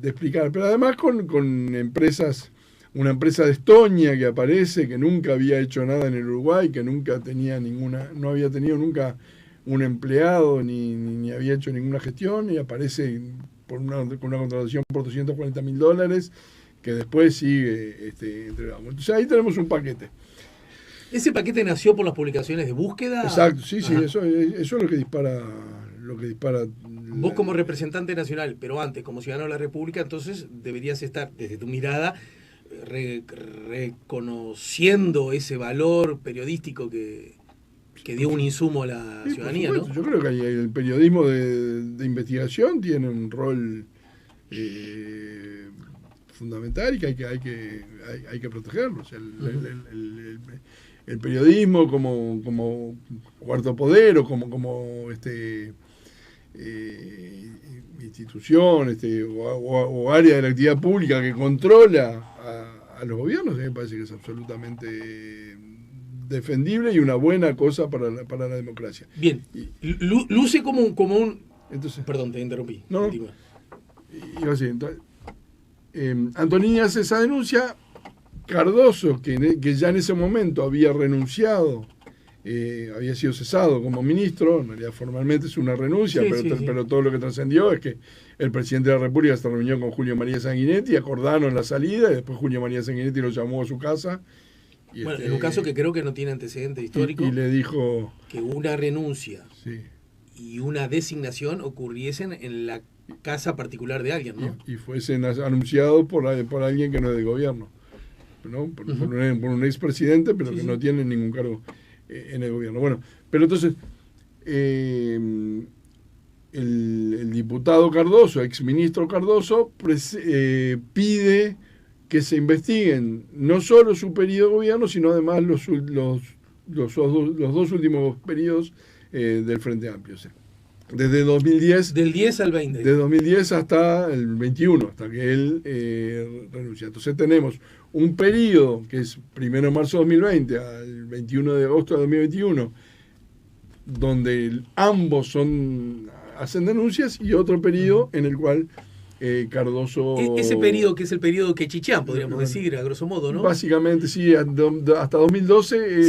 de explicar, pero además con empresas, una empresa de Estonia que aparece, que nunca había hecho nada en el Uruguay, que nunca tenía no había tenido nunca un empleado ni había hecho ninguna gestión, y aparece con una contratación por $240.000, que después sigue entregamos. Entonces ahí tenemos un paquete. ¿Ese paquete nació por las publicaciones de búsqueda? Exacto, sí, eso es lo que dispara. Vos como representante nacional, pero antes como ciudadano de la República, entonces deberías estar, desde tu mirada, reconociendo ese valor periodístico que dio un insumo a la ciudadanía, ¿no? Yo creo que el periodismo de investigación tiene un rol fundamental y que hay que protegerlo. O sea, el periodismo como cuarto poder o como institución o área de la actividad pública que controla a los gobiernos, me parece que es absolutamente defendible y una buena cosa para la democracia. Bien, luce como un... Entonces, perdón, te interrumpí. No, iba así, entonces, Antonini hace esa denuncia. Cardoso, que ya en ese momento había renunciado, había sido cesado como ministro, en realidad formalmente es una renuncia, pero todo lo que trascendió es que el presidente de la República se reunió con Julio María Sanguinetti, acordaron la salida, y después Julio María Sanguinetti lo llamó a su casa. Y en un caso que creo que no tiene antecedente histórico, y le dijo que una renuncia y una designación ocurriesen en la casa particular de alguien, ¿no? Y fuesen anunciados por alguien que no es de gobierno, ¿no? Por un expresidente, pero que no tiene ningún cargo en el gobierno. Bueno, pero entonces el diputado Cardoso, exministro Cardoso, pide que se investiguen no solo su periodo de gobierno, sino además los dos últimos periodos del Frente Amplio. O sea, desde 2010... Del 10 al 20. De 2010 hasta el 21, hasta que él renuncia. Entonces tenemos un periodo que es 1 de marzo de 2020 al 21 de agosto de 2021, donde ambos hacen denuncias, y otro periodo en el cual Cardoso... Ese periodo que es el periodo quechichán, podríamos decir, a grosso modo, ¿no? Básicamente, sí, hasta 2012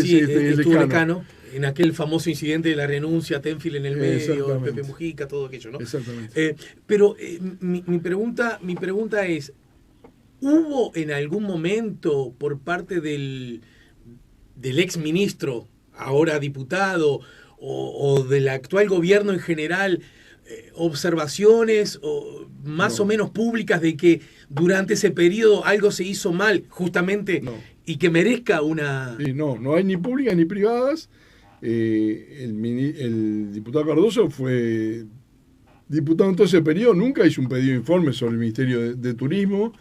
estuvo Lecano, en aquel famoso incidente de la renuncia, Tenfield en el medio, Pepe Mujica, todo aquello, ¿no? Exactamente. Pero mi pregunta es, ¿hubo en algún momento por parte del ex ministro, ahora diputado, o del actual gobierno en general, observaciones más o menos públicas de que durante ese periodo algo se hizo mal, justamente, y que merezca una... Sí, no hay ni públicas ni privadas. El diputado Cardoso fue diputado en todo ese periodo, nunca hizo un pedido de informe sobre el Ministerio de Turismo.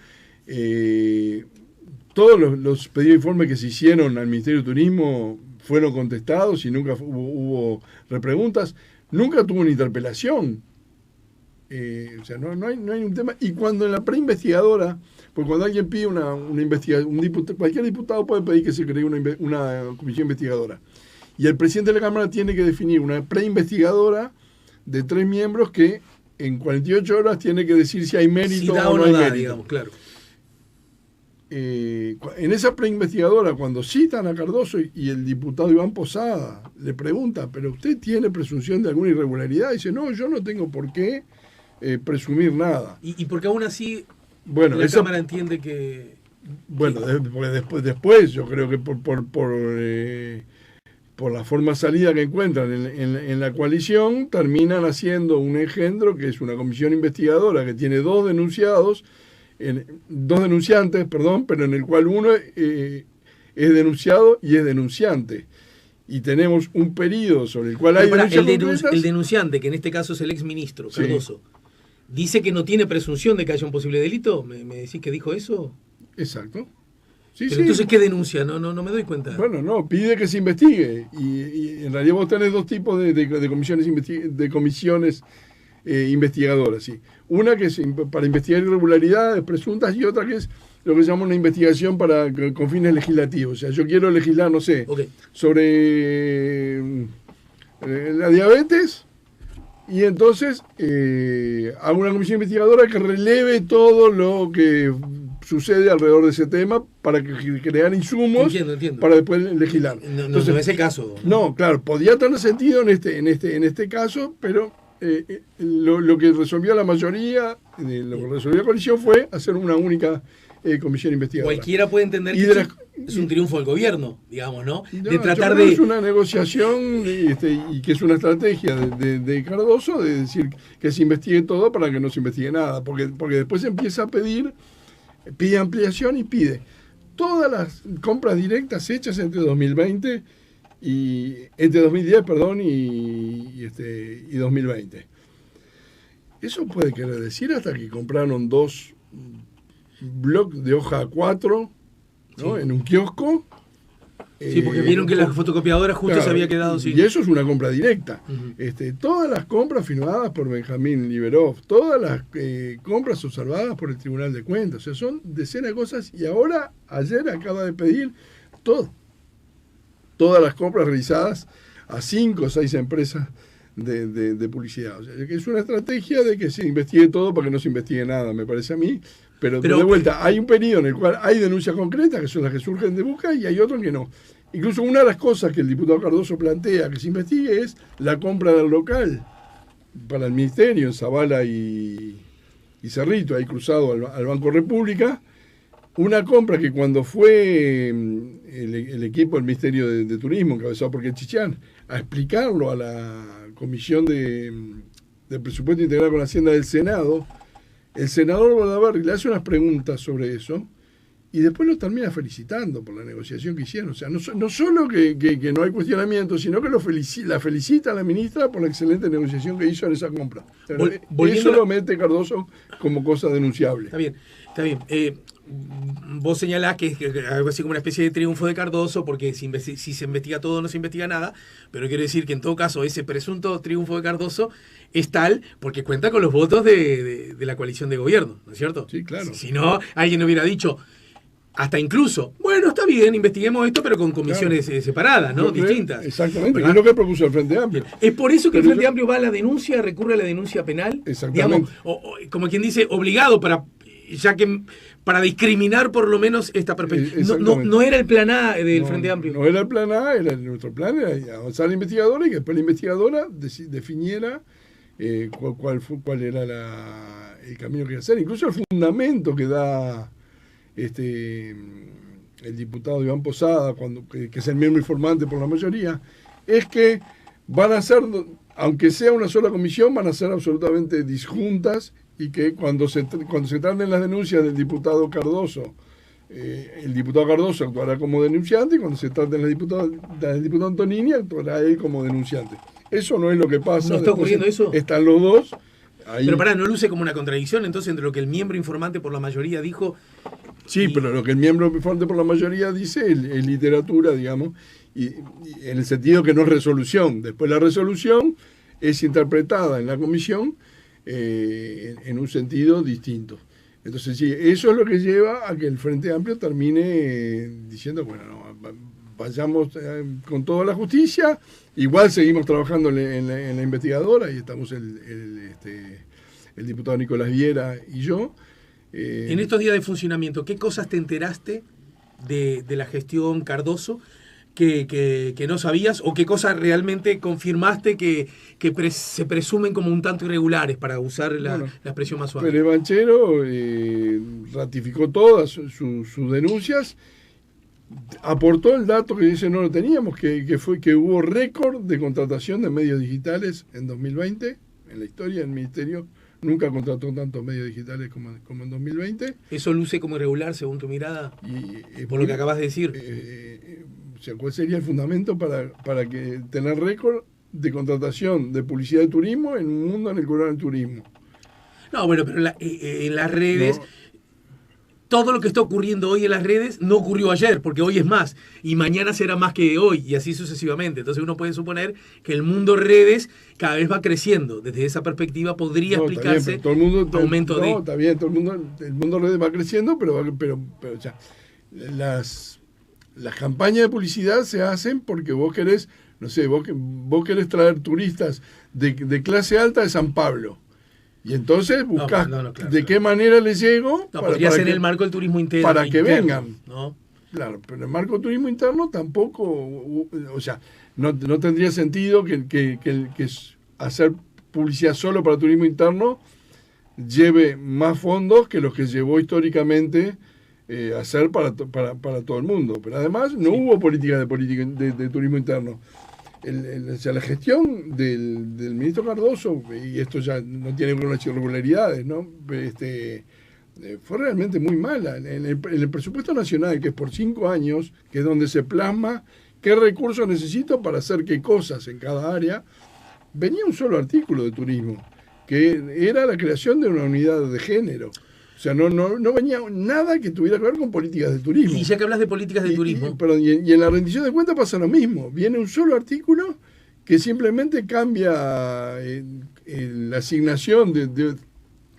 Todos los pedidos de informe que se hicieron al Ministerio de Turismo fueron contestados y nunca hubo repreguntas. Nunca tuvo una interpelación. O sea, no hay un tema. Y cuando en la preinvestigadora, pues cuando alguien pide una investigación, cualquier diputado puede pedir que se cree una comisión investigadora. Y el presidente de la Cámara tiene que definir una preinvestigadora de 3 miembros que en 48 horas tiene que decir si hay mérito o no hay mérito. Digamos, claro. En esa preinvestigadora, cuando citan a Cardoso y el diputado Iván Posada le pregunta, ¿pero usted tiene presunción de alguna irregularidad? Y dice, no, yo no tengo por qué presumir nada. Y porque aún así la Cámara entiende que... Bueno, después yo creo que por la forma salida que encuentran en la coalición, terminan haciendo un engendro que es una comisión investigadora que tiene dos denunciantes, pero en el cual uno es denunciado y es denunciante. Y tenemos un periodo sobre el cual hay el denunciante, que en este caso es el exministro Cardoso, dice que no tiene presunción de que haya un posible delito. ¿Me decís que dijo eso? Exacto. Sí, Pero entonces, ¿qué denuncia? No me doy cuenta. Bueno, no, pide que se investigue. Y en realidad vos tenés dos tipos de comisiones investigadoras. ¿Sí? Una que es para investigar irregularidades presuntas y otra que es lo que se llama una investigación con fines legislativos. O sea, yo quiero legislar, no sé, sobre la diabetes. Y entonces hago una comisión investigadora que releve todo lo que sucede alrededor de ese tema para crear insumos entiendo. para después legislar. Entonces, no es el caso. No, claro, podía tener sentido en este caso, pero lo que resolvió la mayoría, lo que resolvió la coalición fue hacer una única comisión investigadora. Cualquiera puede entender que es un triunfo del gobierno, digamos, ¿no? De tratar de... Es una negociación y que es una estrategia de Cardoso de decir que se investigue todo para que no se investigue nada, porque después empieza a pide ampliación y pide todas las compras directas hechas entre 2010, perdón, y 2020. Eso puede querer decir hasta que compraron 2 bloques de hoja 4, ¿no? Sí. En un kiosco. Sí, porque vieron que la fotocopiadora justo se había quedado sin... Y eso es una compra directa. Todas las compras firmadas por Benjamín Liberov, todas las compras observadas por el Tribunal de Cuentas, o sea, son decenas de cosas. Y ahora, ayer acaba de pedir todas las compras realizadas a 5 o 6 empresas de publicidad. O sea, que es una estrategia de que se investigue todo para que no se investigue nada, me parece a mí. Pero de vuelta, hay un periodo en el cual hay denuncias concretas, que son las que surgen de busca, y hay otros que no. Incluso una de las cosas que el diputado Cardoso plantea que se investigue es la compra del local para el ministerio en Zavala y Cerrito, ahí cruzado al Banco República. Una compra que cuando fue el equipo del Ministerio de Turismo, encabezado por Chichán, a explicarlo a la Comisión de Presupuesto Integral con la Hacienda del Senado, el senador Bordaberry le hace unas preguntas sobre eso y después lo termina felicitando por la negociación que hicieron. O sea, no solo que no hay cuestionamiento, sino que la felicita a la ministra por la excelente negociación que hizo en esa compra. Eso lo mete Cardoso como cosa denunciable. Está bien. Vos señalás que es algo así como una especie de triunfo de Cardoso, porque si se investiga todo no se investiga nada, pero quiero decir que en todo caso ese presunto triunfo de Cardoso es tal porque cuenta con los votos de la coalición de gobierno, ¿no es cierto? Sí, claro. Si no, alguien hubiera dicho, hasta incluso, bueno, está bien, investiguemos esto, pero con comisiones separadas, ¿no? Distintas. Exactamente, ¿verdad? Es lo que propuso el Frente Amplio. Es por eso que el Frente Amplio va a la denuncia, recurre a la denuncia penal, digamos, como quien dice, obligado para discriminar por lo menos esta perspectiva. No era el plan A del Frente Amplio. No era el plan A, nuestro plan era avanzar a la investigadora y que después la investigadora definiera cuál era el camino que iba a hacer. Incluso el fundamento que da el diputado Iván Posada, que es el miembro informante por la mayoría, es que van a ser, aunque sea una sola comisión, van a ser absolutamente disjuntas y que cuando se traten las denuncias del diputado Cardoso, el diputado Cardoso actuará como denunciante y cuando se traten del diputado Antonini actuará él como denunciante. Eso no es lo que pasa. ¿No está ocurriendo eso? Están los dos. Ahí. Pero ¿no luce como una contradicción entonces entre lo que el miembro informante por la mayoría dijo? Sí, pero lo que el miembro informante por la mayoría dice es literatura, digamos, y en el sentido que no es resolución. Después la resolución es interpretada en la comisión en un sentido distinto. Entonces, sí, eso es lo que lleva a que el Frente Amplio termine diciendo, bueno, vayamos con toda la justicia, igual seguimos trabajando en la investigadora y estamos el diputado Nicolás Viera y yo. En estos días de funcionamiento, ¿qué cosas te enteraste de la gestión Cardoso que no sabías o qué cosas realmente confirmaste que se presumen como un tanto irregulares, para usar la expresión más suave? Pérez Banchero ratificó todas sus denuncias, aportó el dato que dice no lo teníamos, que fue que hubo récord de contratación de medios digitales en 2020, en la historia del Ministerio. Nunca contrató tantos medios digitales como en 2020. ¿Eso luce como irregular según tu mirada? Por lo que acabas de decir. O sea, ¿cuál sería el fundamento para que tener récord de contratación de publicidad de turismo en un mundo en el que no hay turismo? No, bueno, pero en las redes todo lo que está ocurriendo hoy en las redes no ocurrió ayer, porque hoy es más, y mañana será más que hoy, y así sucesivamente. Entonces uno puede suponer que el mundo redes cada vez va creciendo. Desde esa perspectiva podría explicarse todo el mundo, aumento de... está bien, el mundo redes va creciendo, pero o sea, las campañas de publicidad se hacen porque vos querés, no sé, vos querés traer turistas de clase alta de San Pablo. Y entonces buscás claro, qué manera les llego. Podría ser el marco del turismo interno. Para que vengan. ¿No? Claro, pero el marco del turismo interno tampoco, o sea, no tendría sentido que hacer publicidad solo para turismo interno lleve más fondos que los que llevó históricamente hacer para todo el mundo. Pero además no hubo política de turismo interno. O sea, la gestión del ministro Cardoso, y esto ya no tiene unas irregularidades, ¿no? Fue realmente muy mala. En el presupuesto nacional, que es por 5 años, que es donde se plasma qué recursos necesito para hacer qué cosas en cada área, venía un solo artículo de turismo, que era la creación de una unidad de género. O sea, no venía nada que tuviera que ver con políticas de turismo. Y ya que hablas de políticas de turismo... Y en la rendición de cuentas pasa lo mismo. Viene un solo artículo que simplemente cambia la asignación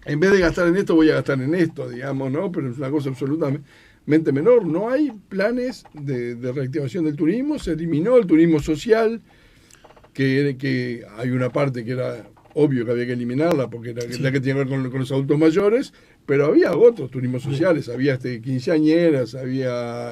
en vez de gastar en esto, voy a gastar en esto, digamos, ¿no? Pero es una cosa absolutamente menor. No hay planes de reactivación del turismo. Se eliminó el turismo social, que hay una parte que era obvio que había que eliminarla, porque era la que tiene que ver con los adultos mayores, pero había otros turismos sociales, había quinceañeras, había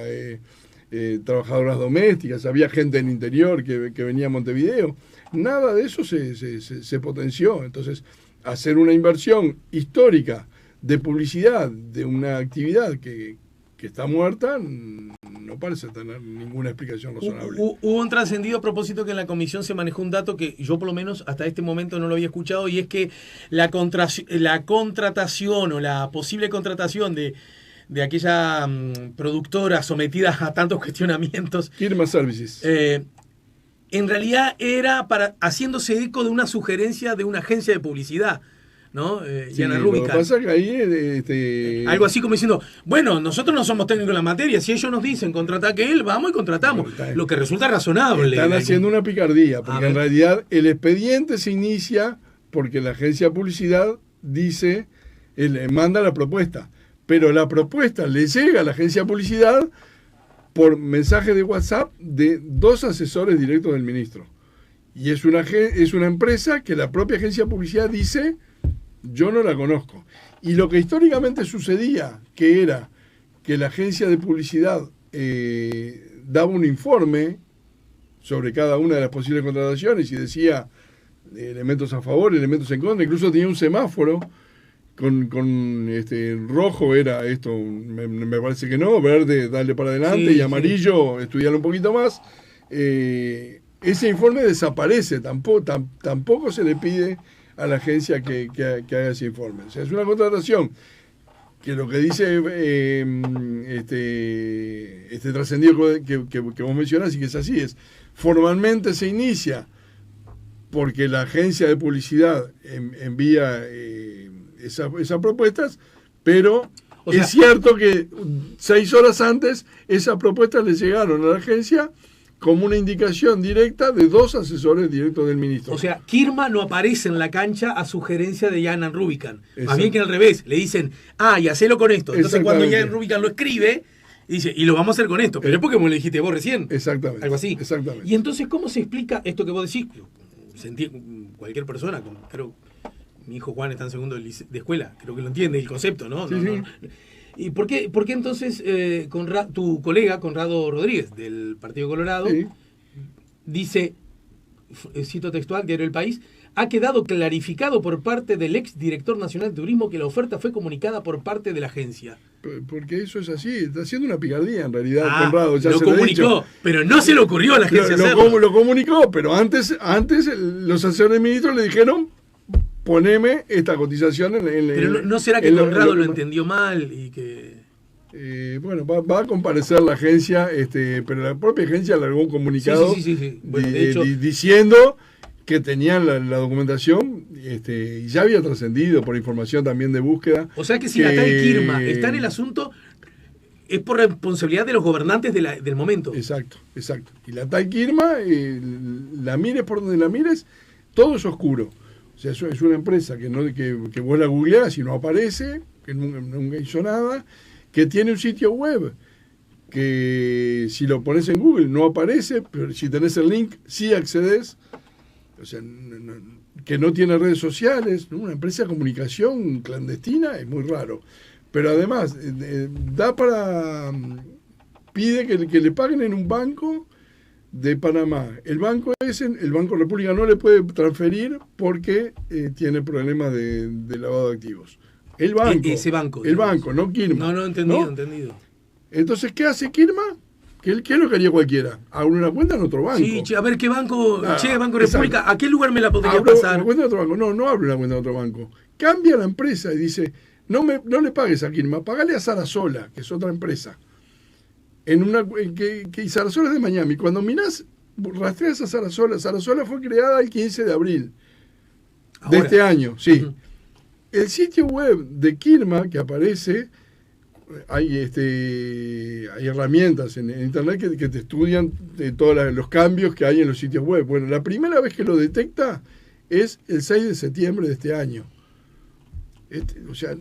trabajadoras domésticas, había gente del interior que venía a Montevideo. Nada de eso se potenció. Entonces, hacer una inversión histórica de publicidad de una actividad que está muerta no parece tener ninguna explicación razonable. Hubo un trascendido a propósito que en la comisión se manejó un dato que yo por lo menos hasta este momento no lo había escuchado, y es que la contratación o la posible contratación de aquella productora sometida a tantos cuestionamientos, Kirma Services, en realidad era haciéndose eco de una sugerencia de una agencia de publicidad, ¿no? Diana Rubicam. Lo que pasa es que ahí... algo así como diciendo, bueno, nosotros no somos técnicos en la materia, si ellos nos dicen contratar que él, vamos y contratamos. Lo que resulta razonable. Están haciendo una picardía, porque en realidad el expediente se inicia porque la agencia de publicidad dice, manda la propuesta, pero la propuesta le llega a la agencia de publicidad por mensaje de WhatsApp de 2 asesores directos del ministro. Y es una empresa que la propia agencia de publicidad dice, yo no la conozco. Y lo que históricamente sucedía, que era que la agencia de publicidad daba un informe sobre cada una de las posibles contrataciones y decía elementos a favor, elementos en contra, incluso tenía un semáforo con rojo era esto, me parece que no, verde, dale para adelante, y amarillo, estudiarlo un poquito más. Ese informe desaparece, tampoco se le pide a la agencia que haga ese informe. O sea, es una contratación que lo que dice este trascendido que vos mencionás, y que es así, es formalmente se inicia porque la agencia de publicidad envía esas propuestas, pero es cierto que 6 horas antes esas propuestas le llegaron a la agencia como una indicación directa de 2 asesores directos del ministro. O sea, Kirma no aparece en la cancha a sugerencia de Diana Rubicam. Más bien que al revés, le dicen, y hacelo con esto. Entonces cuando Diana Rubicam lo escribe, dice, y lo vamos a hacer con esto. Pero es porque me lo dijiste vos recién. Exactamente. Algo así. Exactamente. Y entonces, ¿cómo se explica esto que vos decís? Cualquier persona, creo, mi hijo Juan está en segundo de escuela, creo que lo entiende el concepto, ¿no? Sí, no. ¿Y por qué entonces tu colega, Conrado Rodríguez, del Partido Colorado, dice, cito textual, Diario El País, ha quedado clarificado por parte del ex director nacional de turismo que la oferta fue comunicada por parte de la agencia? Porque eso es así, está haciendo una picardía en realidad, Conrado. Ya lo se comunicó, lo he dicho. Pero no se le ocurrió a la agencia lo comunicó, pero antes los asesores ministros le dijeron, poneme esta cotización en Pero ¿no será que Conrado lo entendió mal y que...? Bueno, va a comparecer la agencia, pero la propia agencia largó un comunicado Bueno, de hecho, diciendo que tenían la documentación y ya había trascendido por información también de búsqueda. O sea que si la tal Kirma está en el asunto, es por responsabilidad de los gobernantes del momento. Exacto. Y la tal Kirma, la mires por donde la mires, todo es oscuro. O sea, es una empresa que vos la googleás y no aparece, que nunca hizo nada, que tiene un sitio web que si lo pones en Google no aparece, pero si tenés el link sí accedes. O sea, que no tiene redes sociales, ¿no? Una empresa de comunicación clandestina es muy raro. Pero además, pide que le paguen en un banco de Panamá. El banco República no le puede transferir porque tiene problemas de lavado de activos. Ese banco. El banco, no Kirma. No, entendido. Entonces, ¿qué hace Kirma? ¿Qué es lo que haría cualquiera? Abrir una cuenta en otro banco. Sí, a ver, ¿qué banco? Banco República, ¿a qué lugar me la podría pasar? Una cuenta en otro banco. No abre una cuenta en otro banco. Cambia la empresa y dice, no le pagues a Kirma, pagale a Sarasola, que es otra empresa. Que Sarasola es de Miami. Cuando mirás, rastreas a Sarasola fue creada el 15 de abril de este año. Sí. Uh-huh. El sitio web de Kirma que aparece, hay herramientas en internet que te estudian todos los cambios que hay en los sitios web. Bueno, la primera vez que lo detecta es el 6 de septiembre de este año. O sea,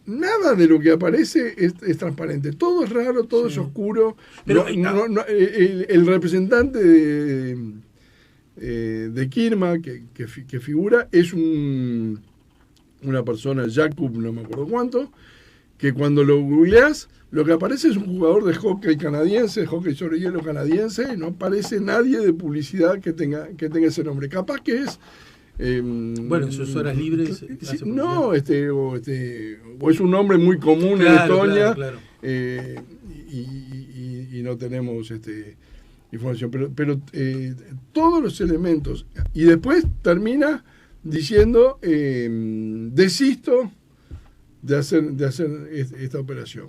nada de lo que aparece es transparente. Todo es raro, todo es oscuro. Pero el representante de Kirma que figura es una persona, Jakub, no me acuerdo cuánto, que cuando lo googleas, lo que aparece es un jugador de hockey canadiense, hockey sobre hielo canadiense, y no aparece nadie de publicidad que tenga ese nombre. Capaz que es... bueno, en sus horas libres... no, o es un nombre muy común en Estonia, claro. Y no tenemos información. Pero todos los elementos... Y después termina diciendo, desisto de hacer esta operación.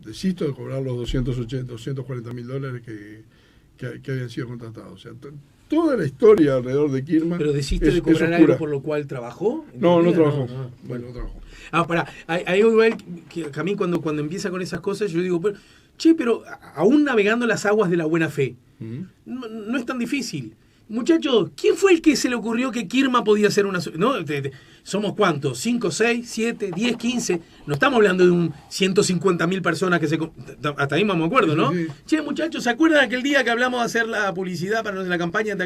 Desisto de cobrar los $240,000 que habían sido contratados. O sea, toda la historia alrededor de Kirma. ¿Pero desiste de cobrar algo por lo cual trabajó? No trabajó. No trabajó. Hay igual que a mí cuando empieza con esas cosas, yo digo, pero aún navegando las aguas de la buena fe, no es tan difícil. Muchachos, ¿quién fue el que se le ocurrió que Kirma podía ser una... ¿no? ¿Somos cuántos? ¿5, 6, 7, 10, 15? No estamos hablando de 150.000 personas que se... Hasta ahí me acuerdo, ¿no? Sí. Che, muchachos, ¿se acuerdan aquel día que hablamos de hacer la publicidad para la campaña?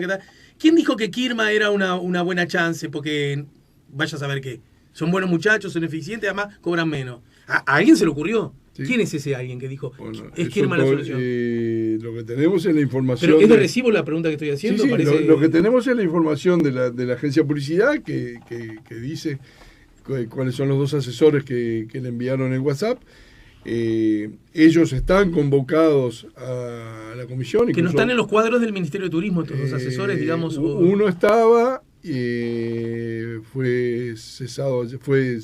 ¿Quién dijo que Kirma era una buena chance? Porque vaya a saber qué. Son buenos muchachos, son eficientes, además cobran menos. ¿A alguien se le ocurrió? Sí. ¿Quién es ese alguien que dijo, es Kirma la solución? Lo que tenemos es la información... ¿Pero es de recibo la pregunta que estoy haciendo? Sí, lo que tenemos es la información de la agencia de publicidad que dice cuáles son los dos asesores que le enviaron el WhatsApp. Ellos están convocados a la comisión. Que no están en los cuadros del Ministerio de Turismo, estos dos asesores, digamos. Uno estaba, fue cesado, fue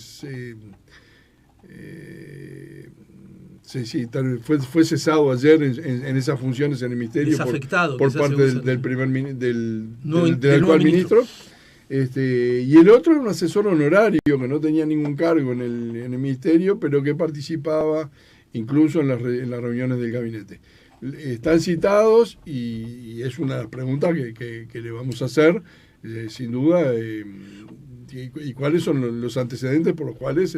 cesado ayer en esas funciones en el ministerio por parte del actual ministro. Y el otro era un asesor honorario que no tenía ningún cargo en el ministerio, pero que participaba incluso en las reuniones del gabinete. Están citados y es una de las preguntas que le vamos a hacer, sin duda, y cuáles son los antecedentes por los cuales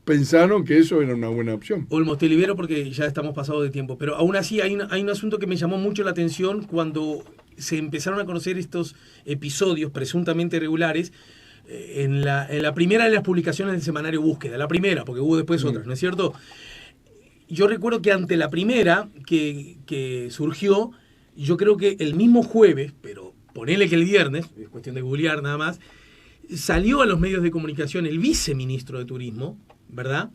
pensaron que eso era una buena opción. Olmos, te libero porque ya estamos pasados de tiempo, pero aún así hay un asunto que me llamó mucho la atención cuando se empezaron a conocer estos episodios presuntamente irregulares en la primera de las publicaciones del semanario Búsqueda, la primera, porque hubo después otras, ¿no es cierto? Yo recuerdo que ante la primera que surgió, yo creo que el mismo jueves, pero ponele que el viernes, es cuestión de googlear nada más, salió a los medios de comunicación el viceministro de Turismo, ¿verdad?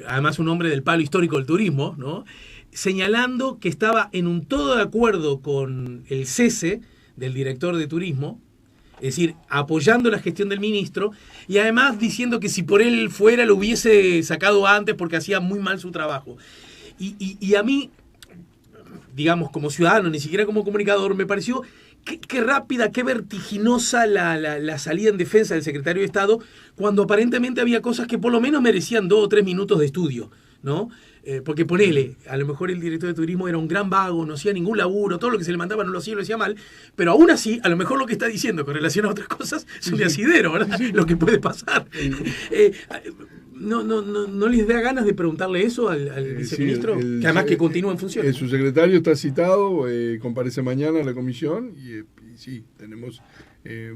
Además un hombre del palo histórico del turismo, ¿no? Señalando que estaba en un todo de acuerdo con el cese del director de turismo, es decir, apoyando la gestión del ministro, y además diciendo que si por él fuera lo hubiese sacado antes porque hacía muy mal su trabajo. Y a mí, digamos, como ciudadano, ni siquiera como comunicador, me pareció qué rápida, qué vertiginosa la salida en defensa del secretario de Estado, cuando aparentemente había cosas que por lo menos merecían 2 o 3 minutos de estudio, ¿no? Porque ponele, a lo mejor el director de turismo era un gran vago, no hacía ningún laburo, todo lo que se le mandaba no lo hacía mal, pero aún así, a lo mejor lo que está diciendo con relación a otras cosas es un asidero, ¿verdad? Lo que puede pasar. No les da ganas de preguntarle eso al viceministro, que además que continúa en función. El subsecretario está citado, comparece mañana a la comisión y sí, tenemos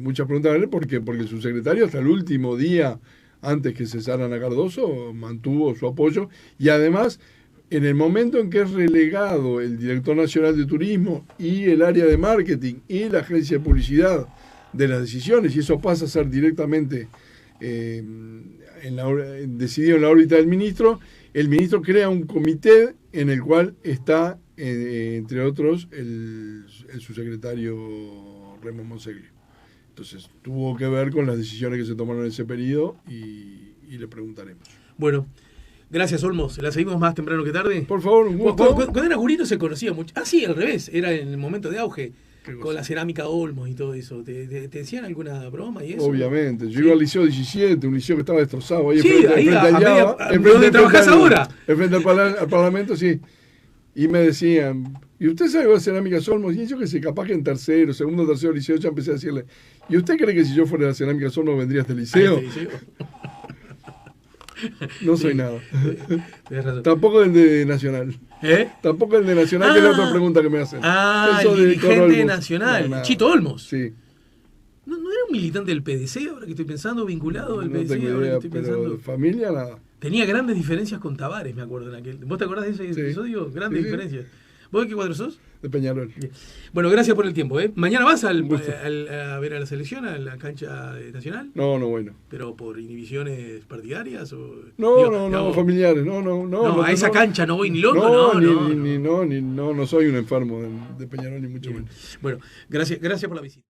muchas preguntas a ver porque el subsecretario hasta el último día antes que cesaran a Cardoso mantuvo su apoyo y además en el momento en que es relegado el director nacional de turismo y el área de marketing y la agencia de publicidad de las decisiones y eso pasa a ser directamente decidido en la órbita del ministro, el ministro crea un comité en el cual está, entre otros, el subsecretario Remo Monseglio. Entonces, tuvo que ver con las decisiones que se tomaron en ese periodo y le preguntaremos. Bueno, gracias, Olmos. ¿La seguimos más temprano que tarde? Por favor, un gusto. Cuando era Gurino se conocía mucho. Ah, sí, al revés. Era en el momento de auge. Con la cerámica Olmos y todo eso. ¿Te decían alguna broma y eso? Obviamente. Yo iba al liceo 17, un liceo que estaba destrozado. Ahí sí, ¿dónde trabajás ahora? Enfrente al Parlamento, sí. Y me decían, ¿y usted sabe de cerámica Olmos? Y yo que sé, capaz que en segundo, tercero liceo ya empecé a decirle, ¿y usted cree que si yo fuera de la cerámica Olmos vendría a este liceo? No soy nada. Tampoco el de Nacional. Tampoco el de Nacional, que es la otra pregunta que me hacen. El dirigente nacional, no, Chito Olmos. Sí. ¿No era un militante del PDC ahora que estoy pensando, vinculado al PDC? Tengo idea, pero de familia nada. Tenía grandes diferencias con Tavares, me acuerdo en aquel. ¿Vos te acordás de ese episodio? Grandes diferencias. ¿Vos de qué cuadro sos? De Peñarol. Bien. Bueno, gracias por el tiempo. ¿Mañana vas a ver a la selección, a la cancha nacional? No, bueno. ¿Pero por inhibiciones partidarias? No, familiares. No, a esa cancha no voy ni loco. No soy un enfermo de Peñarol, ni mucho menos. Bueno, gracias por la visita.